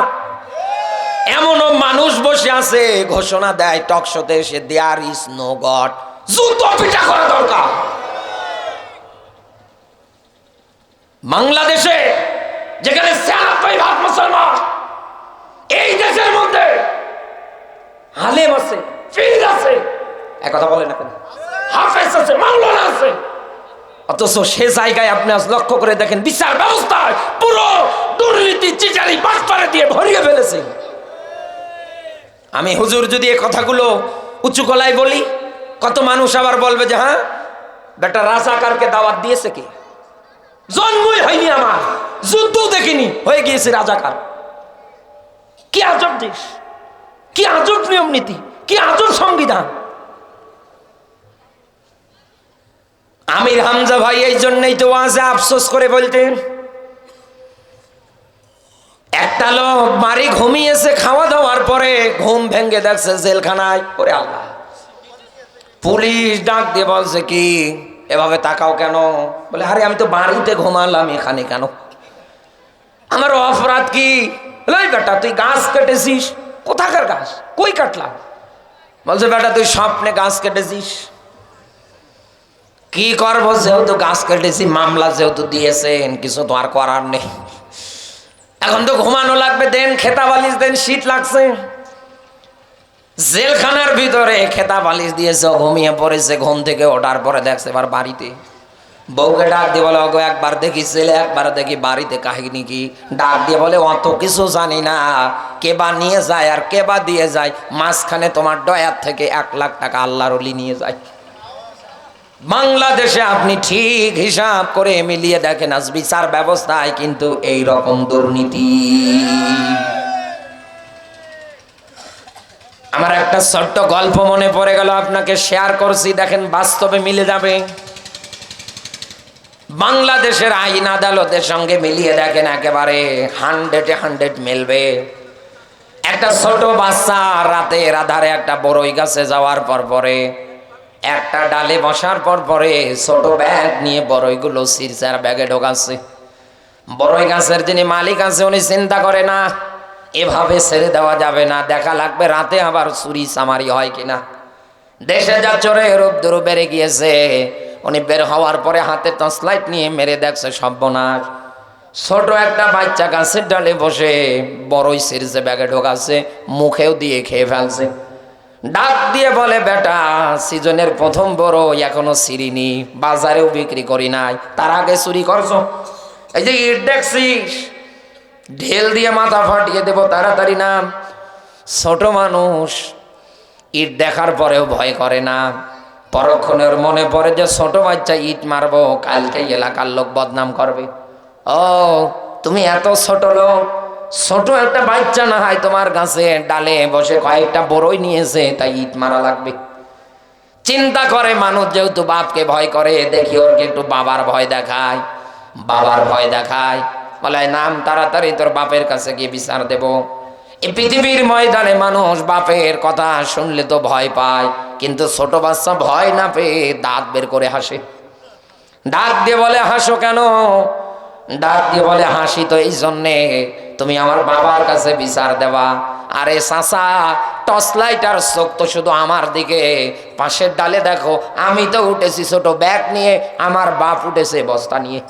এমনও মানুষ বসে আছে ঘোষণা দেয় টকশোতে এসে, দেয়ার ইজ নো গড, যুদ্ধ পিটা করা দরকার। বাংলাদেশে যেখানে 96% মুসলমান, এই দেশের মধ্যে আলেম আছে, ফির আছে, একথা বলে না কেন, হাফেজ আছে, মাওলানা আছে, অথচ সে জায়গায় আপনি আজ লক্ষ্য করে দেখেন বিচার ব্যবস্থায় পুরো দুর্নীতি চিটারি বাটপারে দিয়ে ভরিয়ে ফেলেছে। আমি হুজুর যদি এই কথাগুলো উঁচু গলায় বলি, কত মানুষ আবার বলবে যে হ্যাঁ বেটা রাজাকারকে দাওয়াত দিয়েছে কি? জন্মই হয়নি আমার, যুদ্ধ দেখিনি, হয়ে গিয়েছে রাজাকার। কি আজব দেশ, কি আজব নিয়ম নীতি, কি আজব সংবিধান। আমির হামজা ভাই এই জন্যই তো ওয়াজে আফসোস করে বলতেন, একটা লোক বাড়ি ঘুমিয়েছে, খাওয়া দাওয়ার পরে ঘুম ভেঙে দেখছে জেলখানায়। ওরে আল্লাহ, পুলিশ ডাক দিয়ে বলছে কি এভাবে তাকাও কেন? বলে আরে আমি তো বাড়িতে ঘুমালাম, এখানে কেন? আমার অপরাধ কি? বেটা তুই গাছ কেটেছিস। কোথাকার গাছ? কই কাটলাম? বলছে বেটা তুই স্বপ্নে গাছ কেটেছিস। কি করবো, যেহেতু গাছ কেটেছি, মামলা যেহেতু দিয়েছেন, কিছু তো আর করার নেই, এখন তো ঘুমানো লাগবে, দেন খেতা বালিশ দেন, শীত লাগছে। জেলখানার ভিতরে খেতা বালিশ দিয়েছে, ঘুমিয়ে পড়েছে। ঘুম থেকে ওঠার পরে দেখছে এবার বাড়িতে। বউকে ডাক দিয়ে বলে ওগো একবার দেখি ছেলে, একবার দেখি বাড়িতে কাহিনী কি। ডাক দিয়ে বলে অত কিছু জানি না, কে বা নিয়ে যায় আর কে বা দিয়ে যায়, মাঝখানে তোমার ডয়ার থেকে 1 লাখ টাকা আল্লাহর ওলি নিয়ে যায়। বাংলাদেশে আপনি ঠিক হিসাব করে মিলিয়ে দেখেন, আজ বিচার ব্যবস্থায় কিন্তু এই রকম দুর্নীতি। আমার একটা ছোট্ট গল্প মনে পড়ে গেল, আপনাকে শেয়ার করছি, দেখেন বাস্তবে মিলে যাবে। বাংলাদেশের আইন আদালতের সঙ্গে মিলিয়ে দেখেন, একেবারে 100-100 মিলবে। একটা ছোট বাচ্চা রাতের আধারে একটা বড়ই গাছে যাওয়ার পরে একটা ডালে বসার পরে ছোট ব্যাগ নিয়ে বড়ইগুলো সিরচার ব্যাগে ঢোকাচ্ছে। বড়ই গাছের যিনি মালিক আছে উনি চিন্তা করে না, এভাবে ছেড়ে দেওয়া যাবে না, দেখা লাগবে রাতে আবার চুরি চামারি হয় কিনা। দেশে যা চোরে রোদ্দুর বেড়ে গিয়েছে, উনি বের হওয়ার পরে হাতে টর্চলাইট নিয়ে মেরে দেখছে সর্বনাশ। ছোট একটা বাচ্চা গাছের ডালে বসে বড়ই সিরিজে ব্যাগে ঢোকাচ্ছে, মুখেও দিয়ে খেয়ে ফেলছে। ডাক দিয়ে বলে, বেটা সিজনের প্রথম বড় এখনো সিরিনি, বাজারেও বিক্রি করি নাই, তার আগে চুরি করছো। এই যে ইট দেখছিস, ঢেল দিয়ে মাথা ফাটিয়ে দেবো, তাড়াতাড়ি নাম। ছোট মানুষ ইট দেখার পরেও ভয় করে না। পরক্ষণের মনে পড়ে যে ছোট বাচ্চা ইট মারবো, কালকে এলাকার লোক বদনাম করবে। ও তুমি এত ছোট লোক, ছোট একটা বাচ্চা না হয় তোমার কাছে ডালে বসে কয়েকটা বড়ই নিয়েছে, তাই ইট মারা লাগবে। চিন্তা করে মানুষ যেহেতু বাপকে ভয় করে, দেখি ওরকে একটু বাবার ভয় দেখায়। বাবার ভয় দেখায়, বলে নাম তাড়াতাড়ি তোর বাপের কাছে গিয়ে বিচার দেব। এই পৃথিবীর ময়দানে মানুষ বাপের কথা শুনলে তো ভয় পায়, কিন্তু ছোট বাচ্চা ভয় না পেয়ে দাঁত বের করে হাসে। ডাক দিয়ে বলে, হাসো কেন? ডাক দিয়ে বলে, হাসি তো এই জন্যে তুমি আমার বাবার কাছে বিচার দেবা। আরে চাচা, টর্চ লাইট আর চোখ তো শুধু আমার দিকে, পাশের ডালে দেখো আমি তো উঠেছি ছোট ব্যাগ নিয়ে, আমার বাপ উঠেছে বস্তা নিয়ে।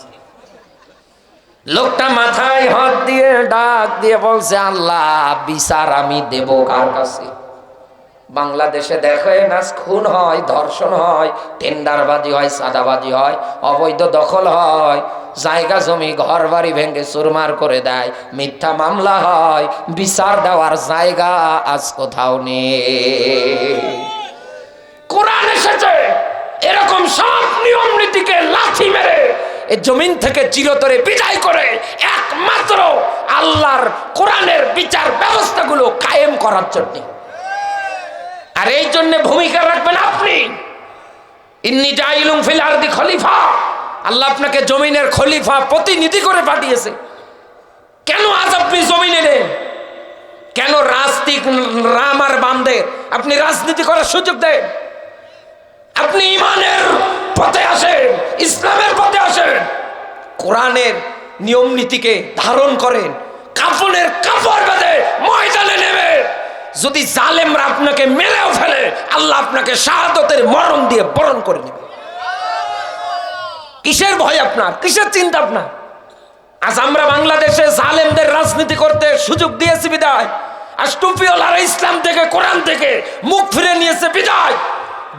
লোকটা মাথায় হাত দিয়ে ডাক দিয়ে বলছে, আল্লাহ বিচার আমি দেব কার কাছে? বাংলাদেশে দেখে না খুন হয়, ধর্ষণ হয়, টেন্ডারবাজি হয়, সাদাবাজি হয়, অবৈধ দখল হয়, জায়গা জমি ঘর বাড়ি ভেঙে চুরমার করে দেয়, মিথ্যা মামলা হয়, বিচার দেওয়ার জায়গা আজ কোথাও নেই। কোরআন এসেছে এরকম সব নিয়ম নীতিকে লাথি মেরে এই জমিন থেকে চিরতরে বিদায় করে একমাত্র আল্লাহর কোরআনের বিচার ব্যবস্থাগুলো কায়েম করার জন্য। আর এই জন্য ভূমিকা রাখবেন আপনি। ইন্নী জাইলুম ফিল আরদি খলিফা, আল্লাহ আপনাকে জমিনের খলিফা প্রতিনিধি করে পাঠিয়েছে। কেন আজ আপনি জমিনে নেন? কেন রাজনীতিক রাম আর বামদের আপনি রাজনীতি করার সুযোগ দেন? আপনি ইমানের পথে আসেন, ইসলামের পথে আসেন, কোরআনের নিয়ম নীতিকে ধারণ করেন, কাফনের কাপড় বেঁধে ময়দানে নেমে। যদি জালেমরা আপনাকে মেরেও ফেলে, আল্লাহ আপনাকে শাহাদতের মরণ দিয়ে বরণ করে নেবে। কিসের ভয় আপনার? কিসের চিন্তা আপনার? আজ আমরা বাংলাদেশে জালেমদের রাজনীতি করতে সুযোগ দিয়েছি বিদায়, আজ টুপিওয়ালারা ইসলাম থেকে কোরআন থেকে মুখ ফিরে নিয়েছে বিদায়,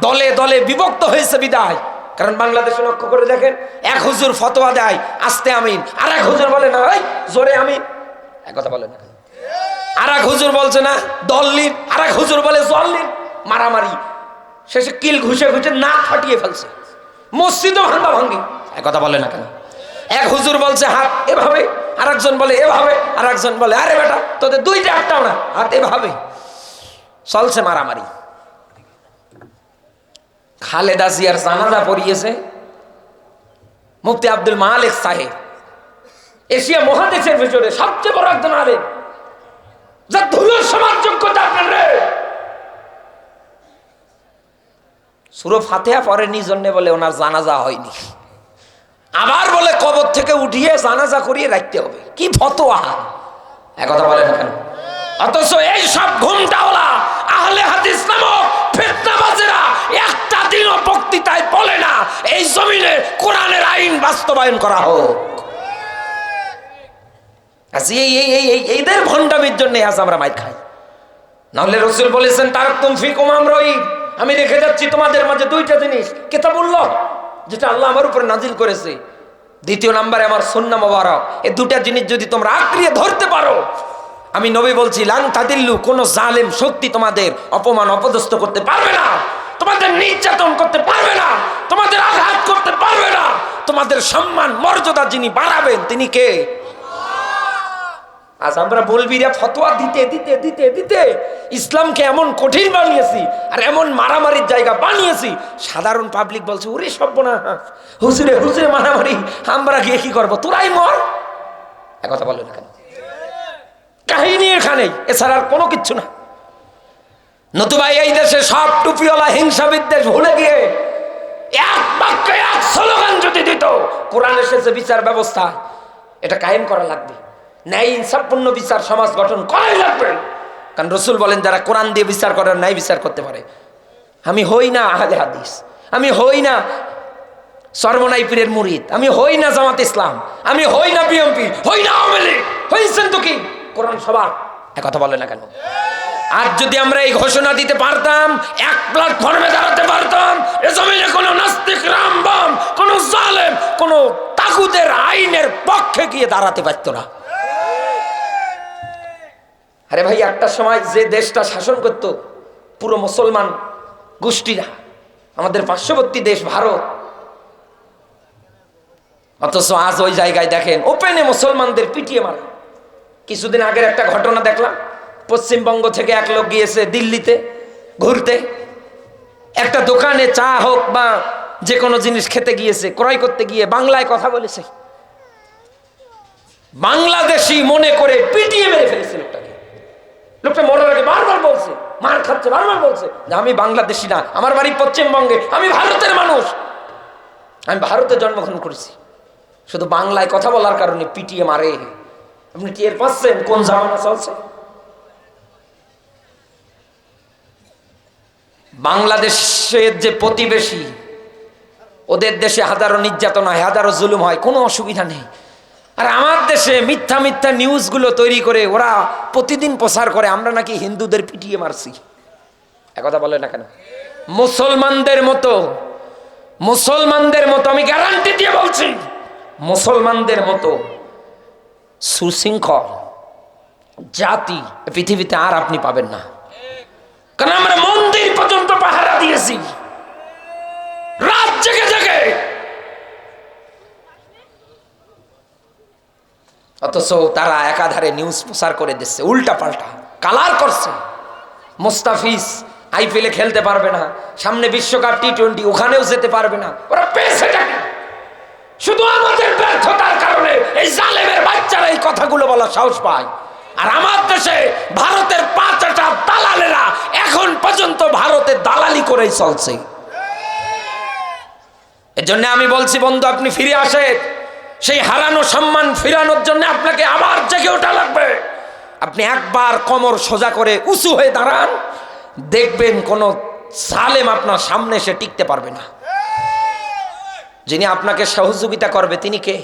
দলে দলে বিভক্ত হয়েছে বিদায়। কারণ বাংলাদেশে লক্ষ্য করে দেখেন, এক হুজুর ফতোয়া দেয় আস্তে আমিন, আর এক হুজুর বলে না ওই জোরে আমিন, এক কথা বলে না। আর এক হুজুর বলছে না দল্লিন, আর এক হুজুর বলে জল্লিন, মারামারি, শেষে কিল ঘুষে ঘুষে নাক ফাটিয়ে ফেলছে, মসজিদও ভাঙ্গা ভাঙ্গি, এক কথা বলে না কেন? এক হুজুর বলছে হাত এভাবে, আর একজন বলে এভাবে, আর একজন বলে আরে বেটা তোদের দুইটা একটাও না, হাত এভাবে, চলছে মারামারি। খালেদা জিয়ার জানাজা পড়িয়েছে মুফতি আব্দুল মালিক সাহেব, এশিয়া মহাদেশের ভিতরে সবচেয়ে বড় একজন আলেম, যা ধুলোর সমান যোগ্যতা আপনার রে। সূরা ফাতিহা পড়েনি জন্য বলে ওনার জানাজা হয়নি, আবার বলে কবর থেকে উঠিয়ে জানাজা করিয়ে রাখতে হবে। কি ফতোয়া, একথা বলে না কেন? অথচ এই সব ঘুমটাওয়ালা আহলে হাদিস নামক ফিতনাবাজেরা একটা দিনও বক্তৃতায় বলে না এই জমিনে কোরআনের আইন বাস্তবায়ন করা হোক। এইদের ভণ্ডামির জন্য আজ আমরা মাইর খাই। নাহলে রাসূল বলেছেন তারাকতুম ফিকুম আমরাইন, আমি রেখে যাচ্ছি তোমাদের মাঝে দুইটা জিনিস, কিতাবুল্লাহ যেটা আল্লাহ আমার উপর নাজিল করেছে, দ্বিতীয় নম্বরে আমার সুন্নাহ মুবারক। এই দুটা জিনিস যদি তোমরা আঁকড়িয়ে ধরতে পারো, আমি নবী বলছি লান তাদিল্লু, কোন জালেম শক্তি তোমাদের অপমান অপদস্থ করতে পারবে না, তোমাদের নির্যাতন করতে পারবে না, তোমাদের আঘাত করতে পারবে না। তোমাদের সম্মান মর্যাদা যিনি বাড়াবেন তিনি কে? আজ আমরা বলবিরা ফতোয়া দিতে দিতে দিতে দিতে ইসলামকে এমন কঠিন বানিয়েছি আর এমন মারামারির জায়গা বানিয়েছি, সাধারণ পাবলিক বলছে ওরে সর্বনাশ, হুজুরে হুজুরে মারামারি, আমরা গিয়ে কি করবো, তোরাই মর। একথা বলে না কেন? কাহিনী এখানেই, এছাড়া আর কোনো কিচ্ছু না। নতুবা এই দেশে সব টুপিওয়ালা হিংসা বিদ্বেষ ভুলে গিয়ে এক বাক্যে এক স্লোগান যদি দিত, কোরআন এসেছে বিচার ব্যবস্থা, এটা কায়েম করা লাগবে। ন্যায় ইনসাফপূর্ণ বিচার সমাজ গঠন করাই লাগবে। কারণ রসুল বলেন যারা কোরআন দিয়ে বিচার করে ন্যায় বিচার করতে পারে। আমি হই না আহলে হাদিস, আমি হই না সর্বনাই পীরের মুরিদ, আমি হই না জামাত ইসলাম, আমি হই না বিএনপি, হই না আওয়ামী লীগ, হইছেন তো কি কোরআন সবার, কথা বলে না কেন? আজ যদি আমরা এই ঘোষণা দিতে পারতাম, এক প্ল্যাটফর্মে দাঁড়াতে পারতাম, এ জমিনে কোনো নাস্তিক রামবাম, কোনো জালেম, কোনো তাগুতের আইনের পক্ষে গিয়ে দাঁড়াতে পারত না। আরে ভাই, একটা সময় যে দেশটা শাসন করত পুরো মুসলমান গোষ্ঠীরা, আমাদের পার্শ্ববর্তী দেশ ভারত, অথচ আজ ওই জায়গায় দেখেন ওপেনে মুসলমানদের পিটিয়ে মারে। কিছুদিন আগের একটা ঘটনা দেখলাম, পশ্চিমবঙ্গ থেকে এক লোক গিয়েছে দিল্লিতে ঘুরতে, একটা দোকানে চা হোক বা যে কোনো জিনিস খেতে গিয়েছে, ক্রয় করতে গিয়ে বাংলায় কথা বলেছে, বাংলাদেশি মনে করে পিটিয়ে মেরে ফেলেছে লোকটাকে। লোকটা মরার আগে বারবার বলছে, মার খাচ্ছে, বারবার বলছে যে আমি বাংলাদেশি না, আমার বাড়ি পশ্চিমবঙ্গে, আমি ভারতের মানুষ, আমি ভারতে জন্মগ্রহণ করেছি। শুধু বাংলায় কথা বলার কারণে পিটিয়ে মারে। আপনি টের পাচ্ছেন কোন জামানা চলছে? বাংলাদেশের যে প্রতিবেশী, ওদের দেশে হাজারো নির্যাতন হয়, হাজারো জুলুম হয়, কোনো অসুবিধা নেই। আর আমার দেশে মিথ্যা মিথ্যা নিউজগুলো তৈরি করে ওরা প্রতিদিন প্রচার করে আমরা নাকি হিন্দুদের পিটিয়ে মারছি। একথা বলে না কেন? মুসলমানদের মতো আমি গ্যারান্টি দিয়ে বলছি, মুসলমানদের মতো সুশৃঙ্খল জাতি পৃথিবীতে আর আপনি পাবেন না। কারণ আমরা মন্দির পর্যন্ত পাহারা দিয়েছি রাত জেগে জেগে, অথচ তারা একাধারে নিউজ প্রচার করে দিচ্ছে, উল্টা পাল্টা কালার করছে। মুস্তাফিজ আইপিএলে খেলতে পারবে না, সামনে বিশ্বকাপ টি-20, ওখানেও যেতে পারবে না, ওরা পেয়েছে শুধু আমাদের ব্যর্থতার কারণে। এই জালেমের বাচ্চারা এই কথাগুলো বলার সাহস পায়। আর আমার দেশে ভারতের 5টা দালালেরা এখন পর্যন্ত ভারতের দালালি করেই চলছে। এর জন্য আমি বলছি বন্ধু, আপনি ফিরে আসেন। সেই হারানো সম্মান ফিরানোর জন্য আপনাকে আবার জেগে ওঠা লাগবে। আপনি একবার কোমর সোজা করে উঁচু হয়ে দাঁড়ান, দেখবেন কোন জালেম আপনার সামনে এসে টিকতে পারবে না। যিনি আপনাকে সহযোগিতা করবে তিনি কে?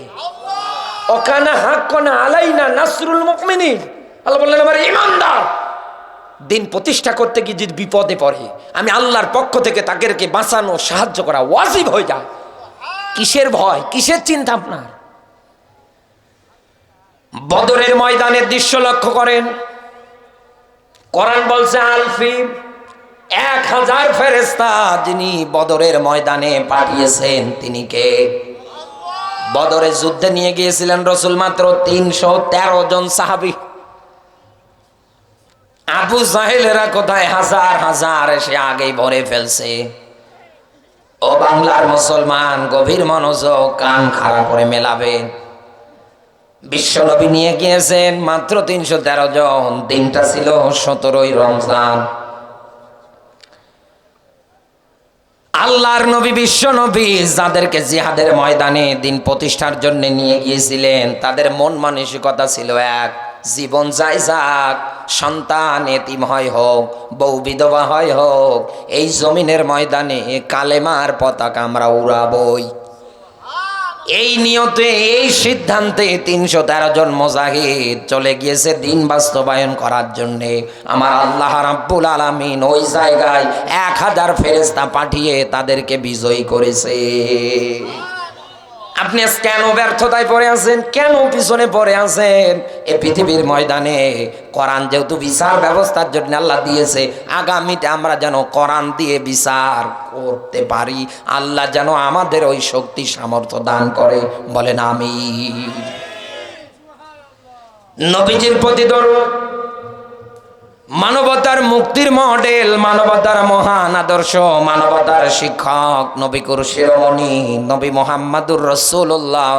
ওকানা হাক্কানা আলাইনা নাসরুল মুমিনিন। আল্লাহ বললেন আমার ঈমানদার দিন প্রতিষ্ঠা করতে গিয়ে যদি বিপদে পড়ে, আমি আল্লাহর পক্ষ থেকে তাদেরকে বাঁচানো, সাহায্য করা ওয়াজিব হয়ে যায়। কিসের ভয়, কিসের চিন্তা আপনার? বদরের ময়দানের দৃশ্য লক্ষ্য করেন। কোরআন বলছে আলফি 1000 ফেরেশতা যিনি বদরের ময়দানে পাঠিয়েছেন তিনি কে? বদরে যুদ্ধে নিয়ে গিয়েছিলেন রাসূল মাত্র 313 জন সাহাবী। আবু জাহেলেরা কোথায় হাজার হাজার এসে আগেই ভরে ফেলছে। ও বাংলার মুসলমান, গভীর মনোযোগ, কান খাড়া করে মেলাবেন। বিশ্বনবী নিয়ে গিয়েছেন মাত্র 313 জন। দিনটা ছিল 17ই রমজান। আল্লাহর নবী বিশ্বনবী যাদেরকে জিহাদের ময়দানে দিন প্রতিষ্ঠার জন্য নিয়ে গিয়েছিলেন, তাদের মন মানসিকতা ছিল এক, জীবন যাই যাক, সন্তান এতিম হয় হোক, বউ বিধবা হয় হোক, এই জমিনের ময়দানে কালেমার পতাকা আমরা উড়াবই। এই নিয়তে, এই সিদ্ধান্তে 313 জন মুজাহিদ চলে গিয়েছে দিন বাস্তবায়ন করার জন্যে। আমার আল্লাহ রাব্বুল আলামিন ওই জায়গায় 1000 ফেরেশতা পাঠিয়ে তাদেরকে বিজয়ী করেছে। আপনি কেন ব্যর্থতায় পড়ে আছেন? কেন পিছনে পড়ে আছেন? এই পৃথিবীর ময়দানে কোরআন যেহেতু বিচার ব্যবস্থার জন্য আল্লাহ দিয়েছে, আগামীতে আমরা যেন কোরআন দিয়ে বিচার করতে পারি, আল্লাহ যেন আমাদের ওই শক্তি সামর্থ্য দান করে। বলেন আমিন। নবীজির প্রতি দরুদ, মানবতার মুক্তির মডেল, মানবতার মহান আদর্শ, মানবতার শিক্ষক, নবী কুরুশ শিরোমণি নবী মুহাম্মদুর রাসূলুল্লাহ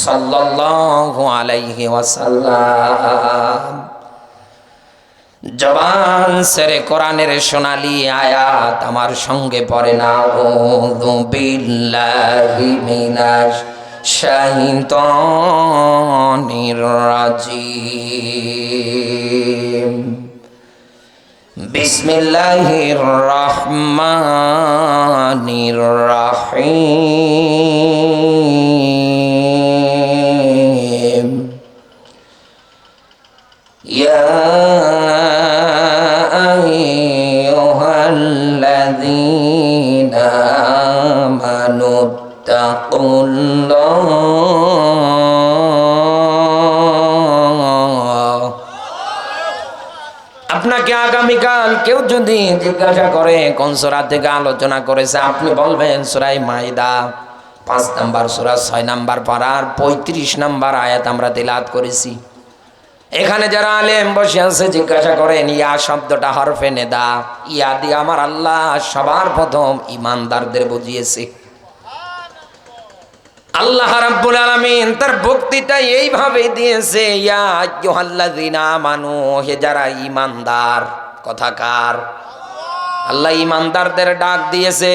সাল্লাল্লাহু আলাইহি ওয়াসাল্লাম। জবান সেরে কোরআনের সোনালী আয়াত আমার সঙ্গে পড়ে না। আউযু বিল্লাহি মিনাশ শাইতানির রাজিম। বিসমিল্লাহির রহমানির রহিম। ইয়া আইয়ুহাল্লাযীনা আমানু তাকুল্লাহ আপনাকে আগামীকাল কেউ যদি জিজ্ঞাসা করে কোন সূরা থেকে আলোচনা করেছে, আপনি বলবেন সূরা মাইদা 5 নাম্বার সূরা 6 নাম্বার পারার 35 নাম্বার আয়াত আমরা তিলাওয়াত করেছি। এখানে যারা আলেম বসে আছে জিজ্ঞাসা করেন ইয়া শব্দটা হরফে নেদা, ইয়া দিয়ে আমার আল্লাহ সবার প্রথম ইমানদারদের বুঝিয়েছে। আল্লাহ রাব্বুল আলামিন তার বক্তৃতা এইভাবে দিয়েছে, ইয়া আইয়ুহাল্লাযীনা আমানু, হে যারা ঈমানদার। কথা কার? আল্লাহ ঈমানদারদের ডাক দিয়েছে,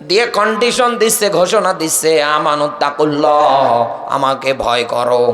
দিয়ে কন্ডিশন দিচ্ছে, ঘোষণা দিচ্ছে, আমানুত্তাকুল্লাহ, আমাকে ভয় করো।